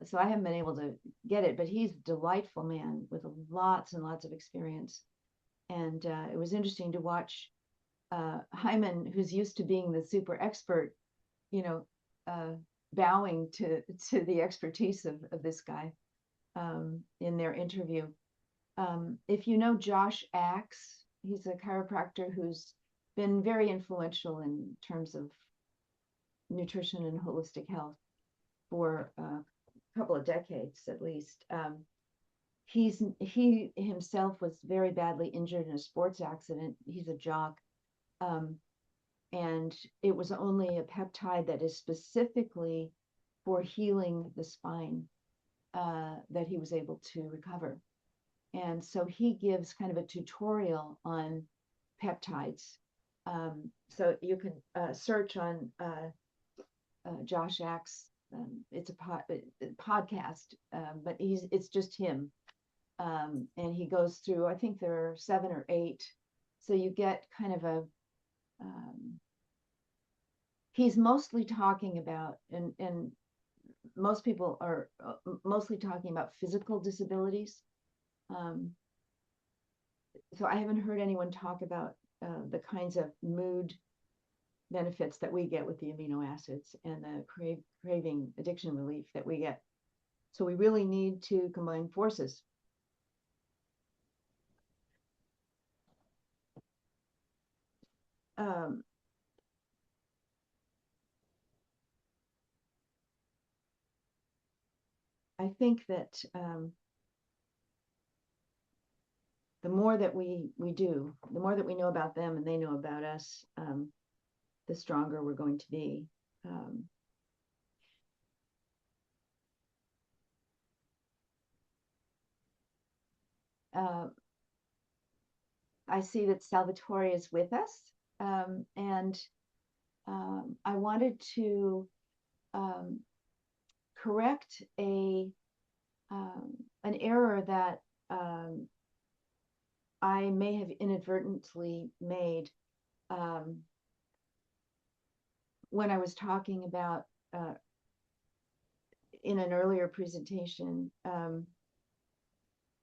So I haven't been able to get it, but he's a delightful man with lots and lots of experience. And it was interesting to watch Hyman, who's used to being the super expert, you know, uh, bowing to the expertise of this guy in their interview. If you know Josh Axe, he's a chiropractor who's been very influential in terms of nutrition and holistic health for a couple of decades at least. He himself was very badly injured in a sports accident. He's a jock. Um, and it was only a peptide that is specifically for healing the spine that he was able to recover. And so he gives kind of a tutorial on peptides. So you can search on Josh Axe. It's a podcast, but it's just him. And he goes through, I think there are 7 or 8. So you get kind of he's mostly talking about, and most people are mostly talking about physical disabilities. Um, so I haven't heard anyone talk about the kinds of mood benefits that we get with the amino acids and the craving addiction relief that we get. So we really need to combine forces. Um, I think that the more that we do, the more that we know about them and they know about us, the stronger we're going to be. Um, uh, I see that Salvatore is with us, and I wanted to um, correct an error that I may have inadvertently made when I was talking about in an earlier presentation.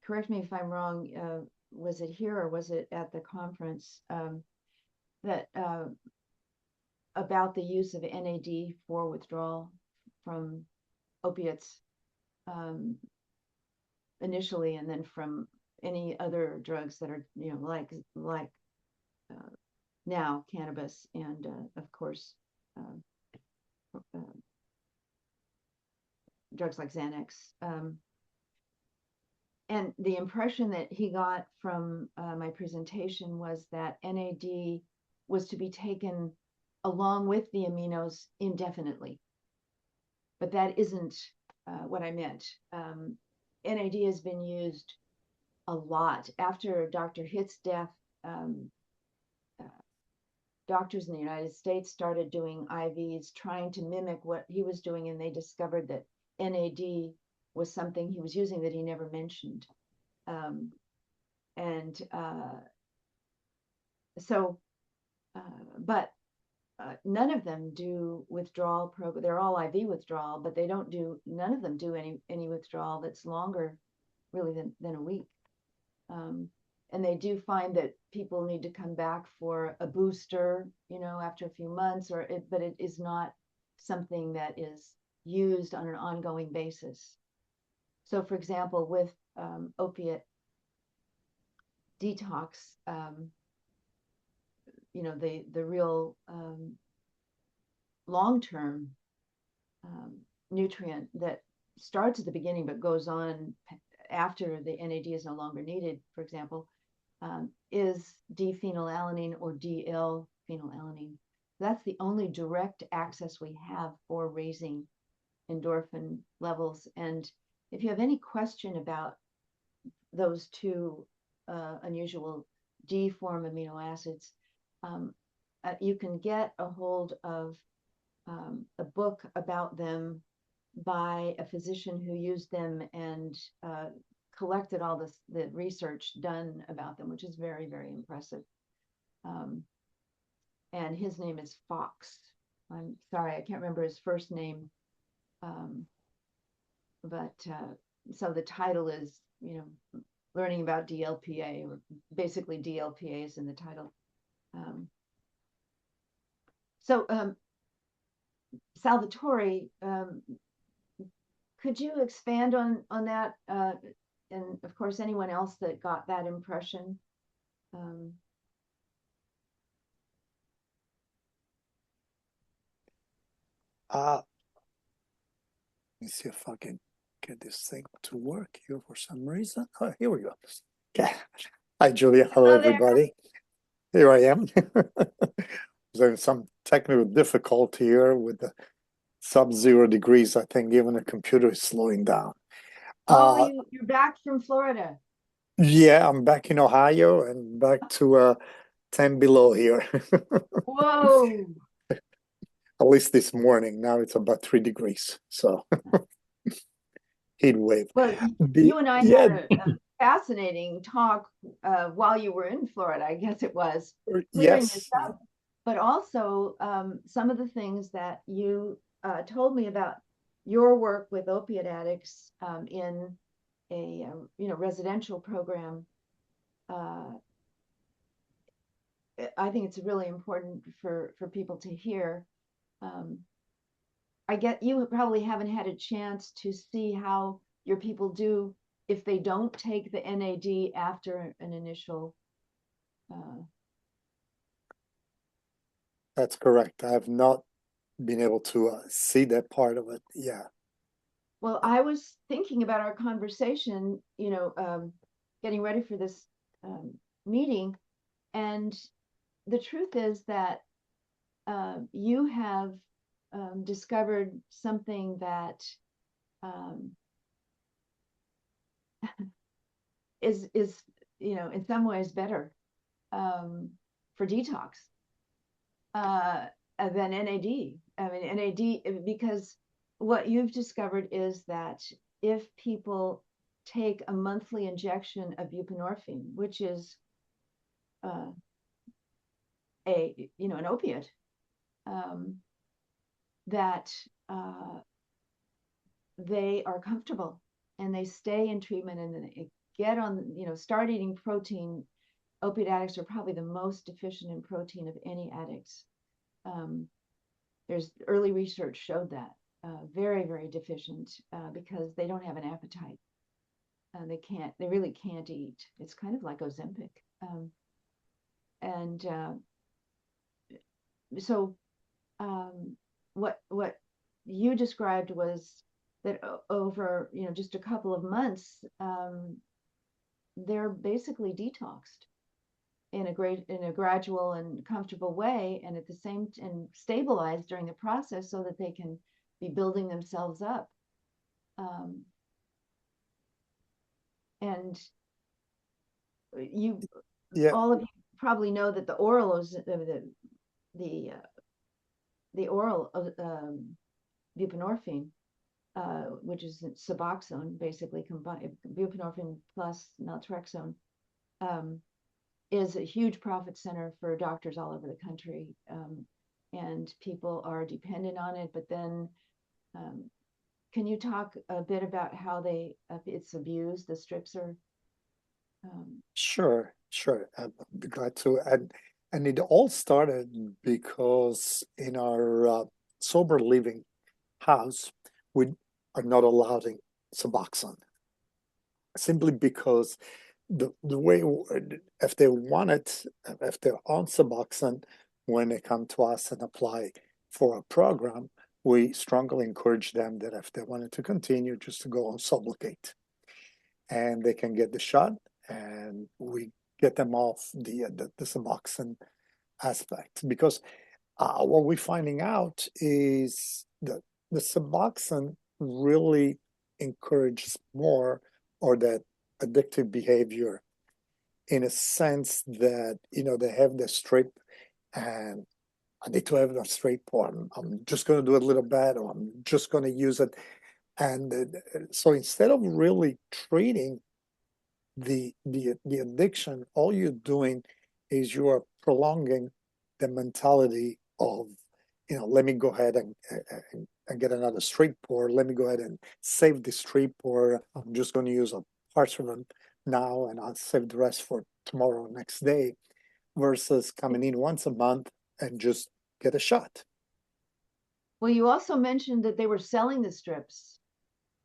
Correct me if I'm wrong. Was it here or was it at the conference that about the use of NAD for withdrawal from opiates? Um, initially, and then from any other drugs that are, like now cannabis, and of course uh, drugs like Xanax. And the impression that he got from my presentation was that NAD was to be taken along with the aminos indefinitely. But that isn't what I meant. NAD has been used a lot. After Dr. Hitt's death, uh, doctors in the United States started doing IVs, trying to mimic what he was doing, and they discovered that NAD was something he was using that he never mentioned. Um, and so, but none of them do withdrawal program. They're all IV withdrawal, but they don't do. None of them do any withdrawal that's longer, really, than a week. And they do find that people need to come back for a booster, after a few months, but it is not something that is used on an ongoing basis. So, for example, with opiate detox, the real long-term nutrient that starts at the beginning but goes on after the NAD is no longer needed, for example, is D-phenylalanine or D-L-phenylalanine. That's the only direct access we have for raising endorphin levels. And if you have any question about those two unusual D form amino acids, you can get a hold of a book about them by a physician who used them and collected all the research done about them, which is very, very impressive. And his name is Fox. I'm sorry, I can't remember his first name. But so the title is, learning about DLPA, or basically DLPA is in the title. So Salvatore, could you expand on that? And of course, anyone else that got that impression? Let me see if I can get this thing to work here for some reason. Oh, here we go. Okay. Hi, Julia. Hello, everybody. Here I am. There's some technical difficulty here with the sub-zero degrees. I think even the computer is slowing down. You're back from Florida. Yeah, I'm back in Ohio and back to 10 below here. Whoa. At least this morning. Now it's about 3 degrees. So heat wave. Well, you and I had a fascinating talk while you were in Florida, I guess it was, clearing this up. But also some of the things that you told me about your work with opiate addicts in a residential program. I think it's really important for people to hear. I get you probably haven't had a chance to see how your people do if they don't take the NAD after an initial. That's correct. I have not been able to see that part of it. Yeah. Well, I was thinking about our conversation, getting ready for this meeting, and the truth is that you have discovered something that is in some ways better for detox than NAD. I mean, NAD, because what you've discovered is that if people take a monthly injection of buprenorphine, which is an opiate, that they are comfortable and they stay in treatment and they get on, start eating protein. Opiate addicts are probably the most deficient in protein of any addicts. There's early research showed that very, very deficient because they don't have an appetite. they really can't eat. It's kind of like Ozempic. And so what you described was that over, just a couple of months, they're basically detoxed in a gradual and comfortable way, and at the same and stabilized during the process so that they can be building themselves up. And you Yeah, all of you probably know that the oral the oral buprenorphine, which is Suboxone, basically combined buprenorphine plus naltrexone, is a huge profit center for doctors all over the country, and people are dependent on it. But then, can you talk a bit about how it's abused? The strips are. sure, sure. I'd be glad to. And it all started because in our sober living house, we are not allowing Suboxone simply because the way if they want it, if they're on Suboxone, when they come to us and apply for a program, we strongly encourage them that if they wanted to continue, just to go on Sublocade, and they can get the shot, and we get them off the Suboxone aspect because what we're finding out is that the Suboxone really encourages more or that addictive behavior in a sense that, they have the strip and I need to have a straight part. I'm just going to do a little bit or I'm just going to use it. And so instead of really treating the addiction, all you're doing is you are prolonging the mentality of, let me go ahead and get another straight pour. Let me go ahead and save the straight pour. I'm just going to use a part of them now, and I'll save the rest for tomorrow, next day, versus coming in once a month and just get a shot. Well, you also mentioned that they were selling the strips.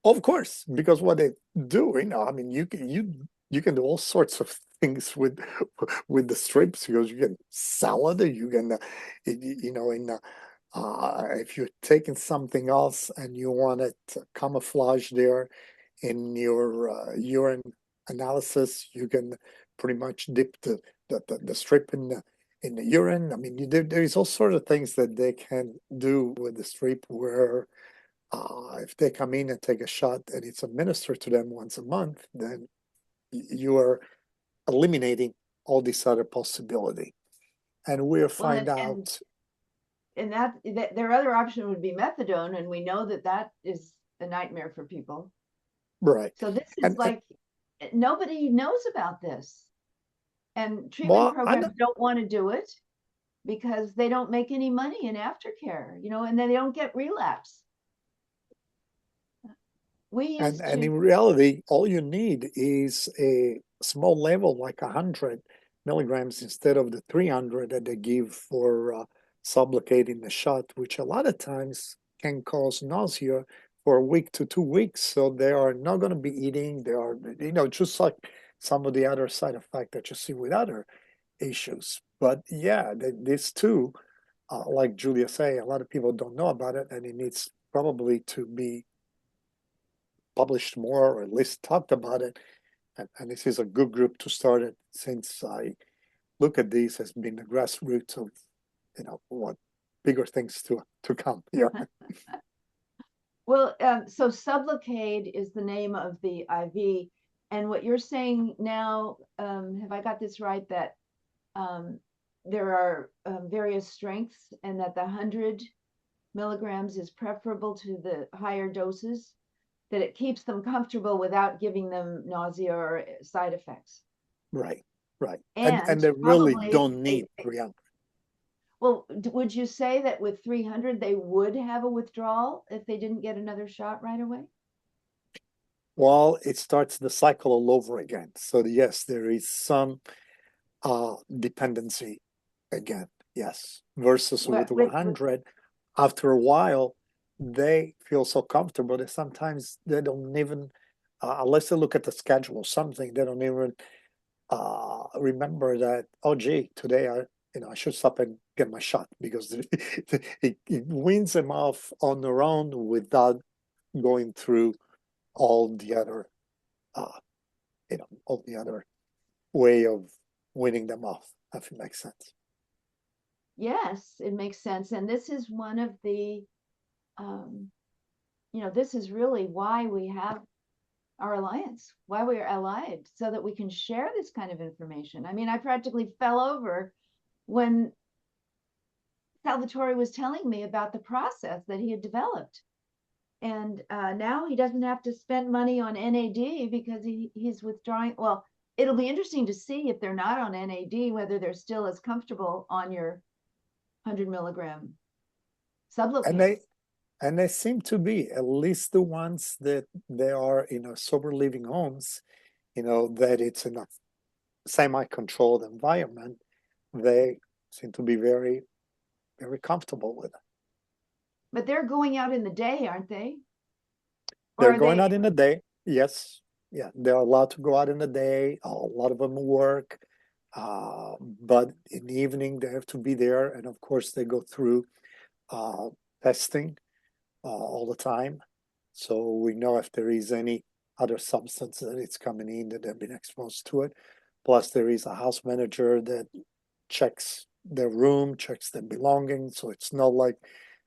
Of course, because what they do, I mean, you can do all sorts of things with the strips because you can sell it, you can, if you're taking something else and you want it camouflage there in your urine analysis, you can pretty much dip the strip in the urine. I mean, there's all sorts of things that they can do with the strip where if they come in and take a shot and it's administered to them once a month, then you are eliminating all this other possibility. And we'll Well, find out. and that their other option would be methadone, and we know that is a nightmare for people. Right. So this is And like nobody knows about this, and treatment well, programs don't want to do it because they don't make any money in aftercare, and then they don't get relapse. We used and to. in reality, all you need is a small level, like 100 milligrams instead of the 300 that they give for sublocating the shot, which a lot of times can cause nausea for a week to 2 weeks. So they are not going to be eating. They are, just like some of the other side effects that you see with other issues. But yeah, this too, like Julia say, a lot of people don't know about it, and it needs probably to be published more or at least talked about it. And this is a good group to start it since I look at these as being the grassroots of, what bigger things to come. Yeah. Well, so Sublocade is the name of the IV, and what you're saying now, have I got this right? That there are various strengths, and that the 100 milligrams is preferable to the higher doses, that it keeps them comfortable without giving them nausea or side effects. Right. Right. And And they really probably don't need 300. well, would you say that with 300 they would have a withdrawal if they didn't get another shot right away? Well, it starts the cycle all over again. So yes, there is some dependency again. Yes. Versus with With 100, after a while, they feel so comfortable that sometimes they don't even unless they look at the schedule or something, they don't even remember that, oh gee, today I should stop and get my shot, because it weans them off on their own without going through all the other uh, all the other way of winning them off, if it makes sense. Yes, it makes sense. And this is one of the, this is really why we have our alliance, why we are allied, so that we can share this kind of information. I mean, I practically fell over when Salvatore was telling me about the process that he had developed. And now he doesn't have to spend money on NAD because he's withdrawing. Well, it'll be interesting to see if they're not on NAD, whether they're still as comfortable on your 100 milligram And sublocade. they seem to be, at least the ones that they are in a sober living homes, that it's in a semi-controlled environment. They seem to be very, very comfortable with it. But they're going out in the day, aren't they? Or They're are going they? out in the day. Yes. Yeah. They're allowed to go out in the day. A lot of them work. But in the evening, they have to be there. And of course, they go through testing all the time. So we know if there is any other substance that it's coming in, that they've been exposed to it. Plus, there is a house manager that checks their room, checks their belongings. So it's not like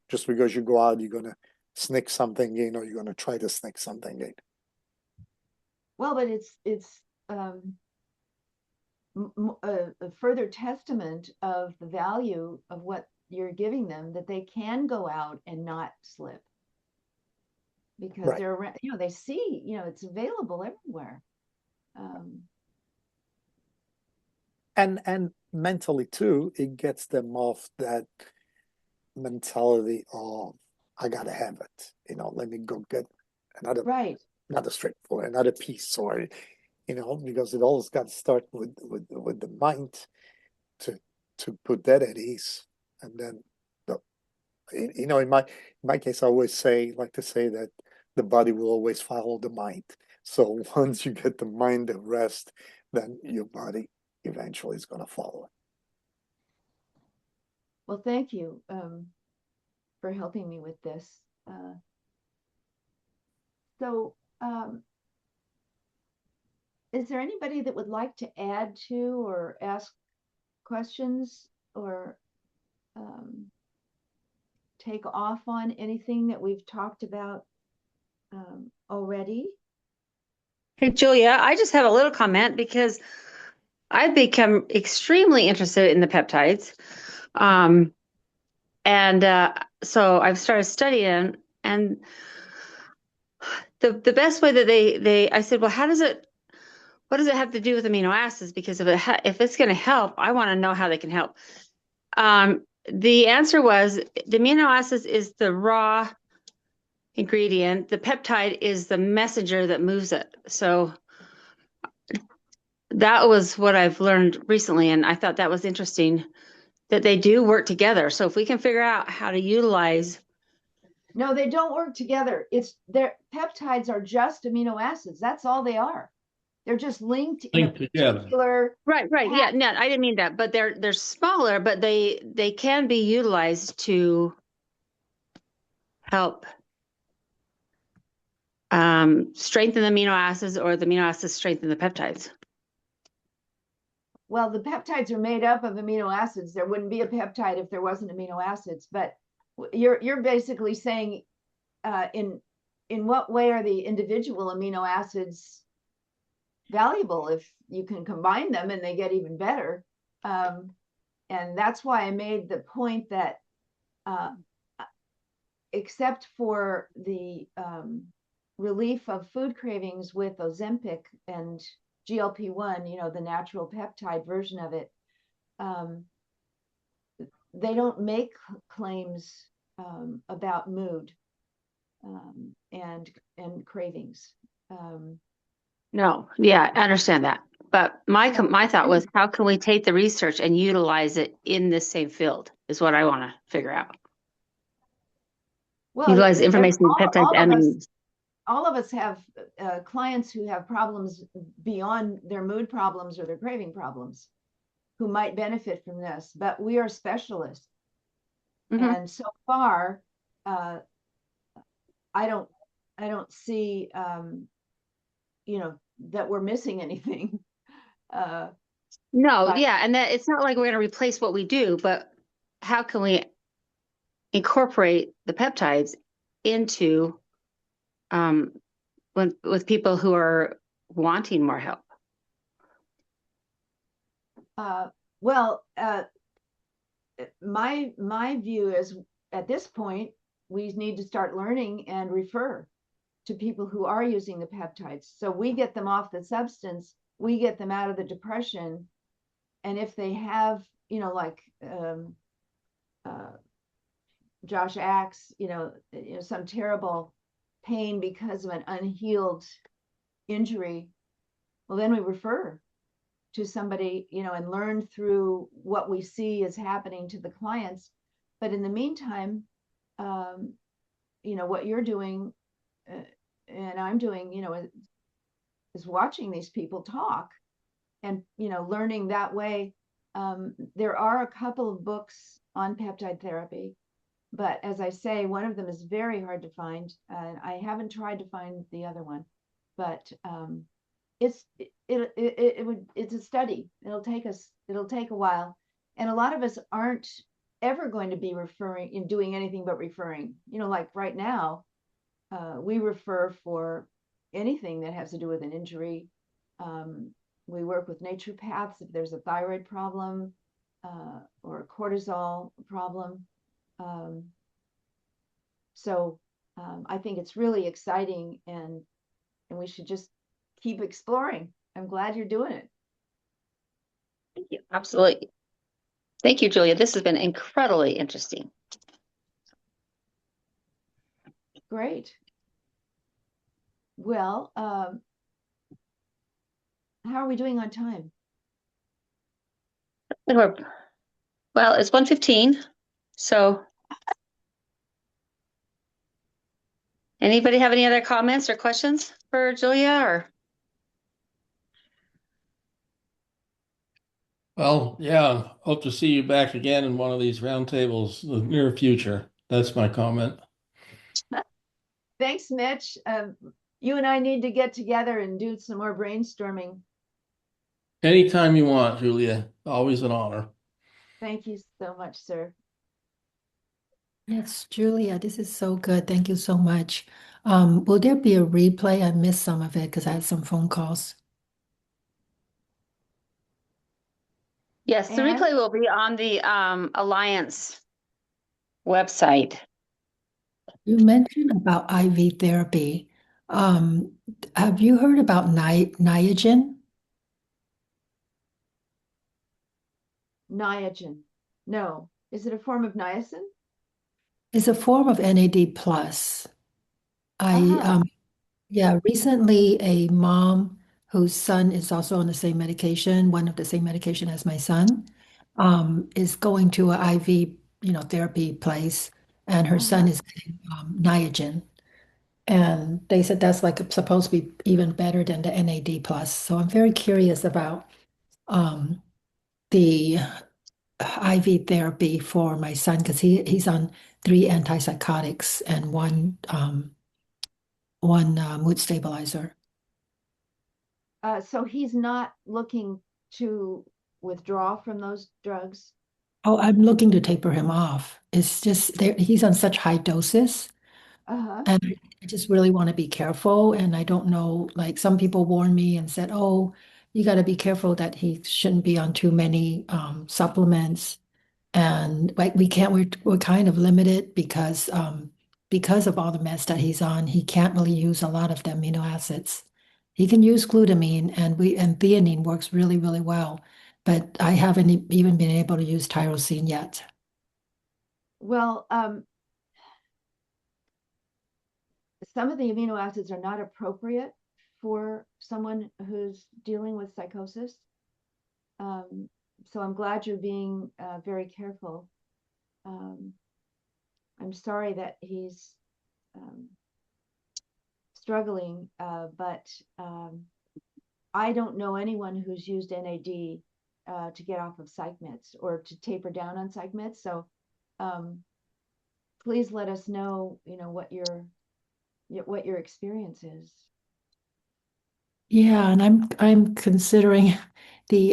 just because you go out, you're going to sneak something in, or you're going to try to sneak something in. Well, but it's a further testament of the value of what you're giving them, that they can go out and not slip, because Right. they're, they see, it's available everywhere. And mentally too, it gets them off that mentality of, I gotta have it. Let me go get another Right. another strip or another piece, or because it always got to start with the mind to put that at ease. And then in my case, I always like to say that the body will always follow the mind. So once you get the mind at rest, then your body eventually is going to follow it. Well, thank you for helping me with this. So, is there anybody that would like to add to or ask questions, or take off on anything that we've talked about already? Hey, Julia, I just have a little comment because I've become extremely interested in the peptides. And so I've started studying, and the best way that I said, well, what does it have to do with amino acids? Because if it's going to help, I want to know how they can help. The answer was the amino acids is the raw ingredient. The peptide is the messenger that moves it. So that was what I've learned recently, and I thought that was interesting that they do work together. So if we can figure out how to utilize. No, they don't work together. Their peptides are just amino acids. That's all they are. They're just linked in a particular. Right. Yeah, no, I didn't mean that, but they're smaller, but they can be utilized to help strengthen the amino acids, or the amino acids strengthen the peptides. Well, the peptides are made up of amino acids. There wouldn't be a peptide if there wasn't amino acids. But you're basically saying, in what way are the individual amino acids valuable if you can combine them and they get even better? And that's why I made the point that except for the relief of food cravings with Ozempic and GLP-1, the natural peptide version of it, they don't make claims about mood and cravings. No, yeah, I understand that. But my thought was, how can we take the research and utilize it in this same field is what I want to figure out. Well, Utilize information in peptides all and of us, amines. all of us have clients who have problems beyond their mood problems or their craving problems who might benefit from this, but we are specialists. Mhm. And so far, I don't see, that we're missing anything. No, But yeah, and that it's not like we're going to replace what we do, but how can we incorporate the peptides into with people who are wanting more help? well, my view is at this point we need to start learning and refer to people who are using the peptides, so we get them off the substance, we get them out of the depression, and if they have, like Josh Axe, some terrible pain because of an unhealed injury, well, then we refer to somebody, and learn through what we see is happening to the clients. But in the meantime, what you're doing and I'm doing, is watching these people talk and, learning that way. There are a couple of books on peptide therapy, but as I say, one of them is very hard to find, and I haven't tried to find the other one, but it's a study. It'll take a while, and a lot of us aren't ever going to be referring and doing anything but referring. Like right now, we refer for anything that has to do with an injury. We work with naturopaths if there's a thyroid problem or a cortisol problem. Um, so I think it's really exciting, and we should just keep exploring. I'm glad you're doing it. Thank you. Absolutely. Thank you, Julia. This has been incredibly interesting. Great. Well, how are we doing on time? Well, it's 1:15. So anybody have any other comments or questions for Julia or? Well, yeah, hope to see you back again in one of these roundtables in the near future. That's my comment. Thanks, Mitch. You and I need to get together and do some more brainstorming. Anytime you want, Julia. Always an honor. Thank you so much, sir. Yes, Julia, this is so good. Thank you so much. Will there be a replay? I missed some of it because I had some phone calls. Yes, the And replay will be on the Alliance website. You mentioned about IV therapy. Um, have you heard about Niagen? Niagen. No. Is it a form of niacin? It's a form of NAD plus. I Uh-huh. Yeah, recently a mom whose son is also on the same medication, one of the same medication as my son, is going to a IV, therapy place, and her son Uh-huh. is getting Niagen. And they said that's like supposed to be even better than the NAD plus. So I'm very curious about the IV therapy for my son because he's on 3 antipsychotics and one mood stabilizer. So he's not looking to withdraw from those drugs? Oh, I'm looking to taper him off. It's just he's on such high doses, Uh-huh. and I just really want to be careful. And I don't know, like some people warned me and said, "Oh, you got to be careful that he shouldn't be on too many supplements." And like we can't, we're kind of limited because of all the meds that he's on. He can't really use a lot of the amino acids. He can use glutamine, and theanine works really, really well. But I haven't even been able to use tyrosine yet. Well, some of the amino acids are not appropriate for someone who's dealing with psychosis. Um, so I'm glad you're being very careful. Um, I'm sorry that he's struggling, but I don't know anyone who's used NAD to get off of psych meds or to taper down on psych meds. So please let us know, what your experience is. Yeah, and I'm considering the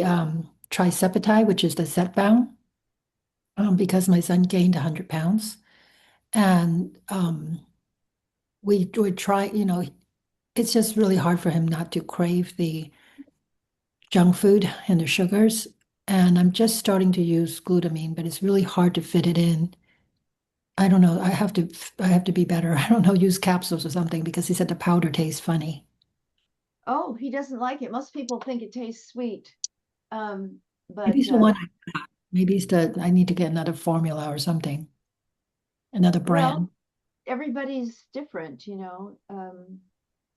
triceptide, which is the Zepbound, because my son gained 100 pounds, and we would try. It's just really hard for him not to crave the junk food and the sugars. And I'm just starting to use glutamine, but it's really hard to fit it in. I don't know. I have to be better. I don't know, use capsules or something because he said the powder tastes funny. Oh, he doesn't like it. Most people think it tastes sweet. Maybe But it's the one maybe it's the I need to get another formula or something, another brand. well, everybody's different,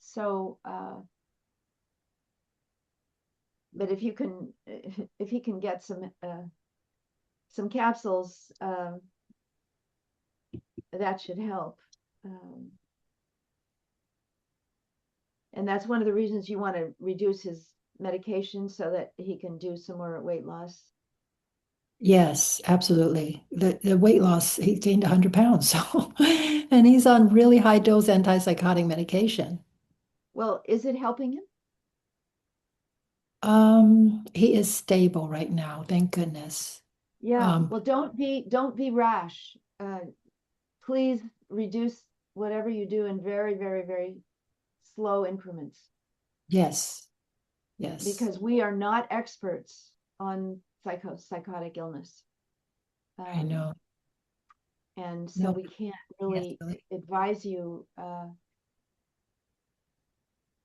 so but if he can get some capsules, that should help. And that's one of the reasons you want to reduce his medication so that he can do some more weight loss. Yes, absolutely. The weight loss, he gained 100 pounds. So, and he's on really high dose antipsychotic medication. Well, is it helping him? He is stable right now, thank goodness. Yeah. Um, Well, don't be rash. Please reduce whatever you do in very, very, very slow increments, yes, yes, because we are not experts on psychotic illness. I know. And so No, we can't yes, really really. advise you. I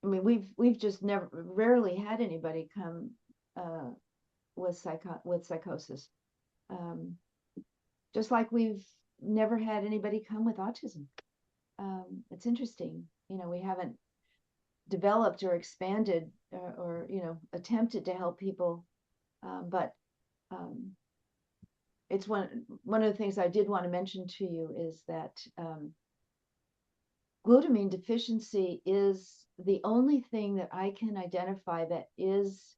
mean, we've just rarely had anybody come with psychosis. Just like we've never had anybody come with autism. It's interesting. We haven't developed or expanded or attempted to help people, but it's one of the things I did want to mention to you is that glutamine deficiency is the only thing that I can identify that is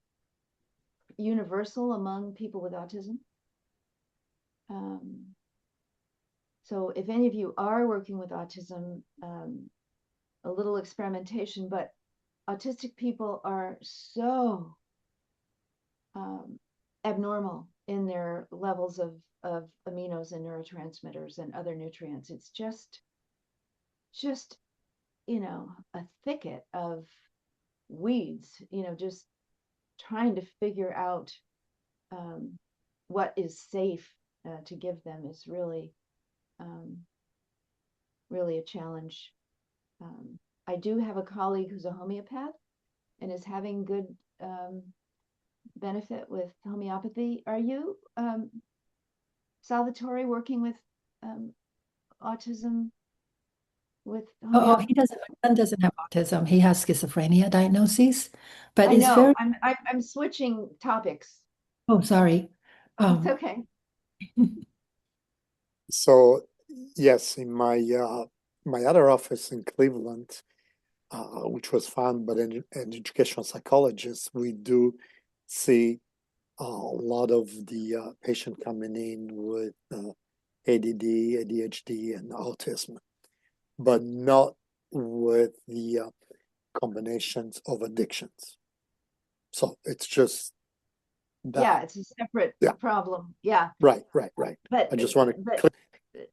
universal among people with autism. So if any of you are working with autism, a little experimentation, but autistic people are so abnormal in their levels of aminos and neurotransmitters and other nutrients. It's just a thicket of weeds, just trying to figure out what is safe to give them is really really a challenge. I do have a colleague who's a homeopath and is having good benefit with homeopathy. Are you, Salvatore, working with autism with Oh, homeopathy? he doesn't, my son doesn't have autism. He has schizophrenia diagnosis, but I it's know. very, I'm switching topics. oh, sorry. It's okay. So yes, in my other office in Cleveland, which was founded by an educational psychologist, we do see a lot of the patient coming in with ADD, ADHD, and autism, but not with the combinations of addictions. So it's just that. Yeah, it's a separate Yeah. problem. Yeah. Right. But I just want to but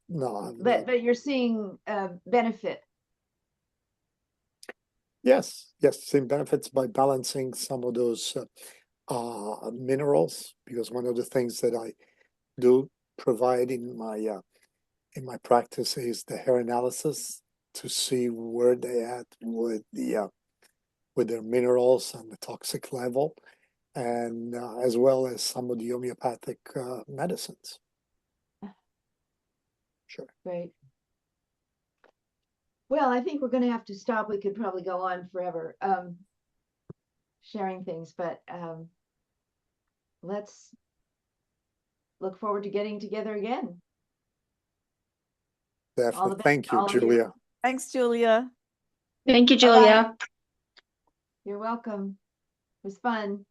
no. but you're seeing benefit. Yes, same benefits by balancing some of those minerals, because one of the things that I do provide in my practice is the hair analysis to see where they at with with their minerals and the toxic level, and as well as some of the homeopathic medicines. Sure. Great. Well, I think we're going to have to stop. We could probably go on forever sharing things, but let's look forward to getting together again. Definitely. All the best Thank to you, all of you. Julia. Thanks, Julia. Thank you, Bye-bye. Julia. You're welcome. It was fun.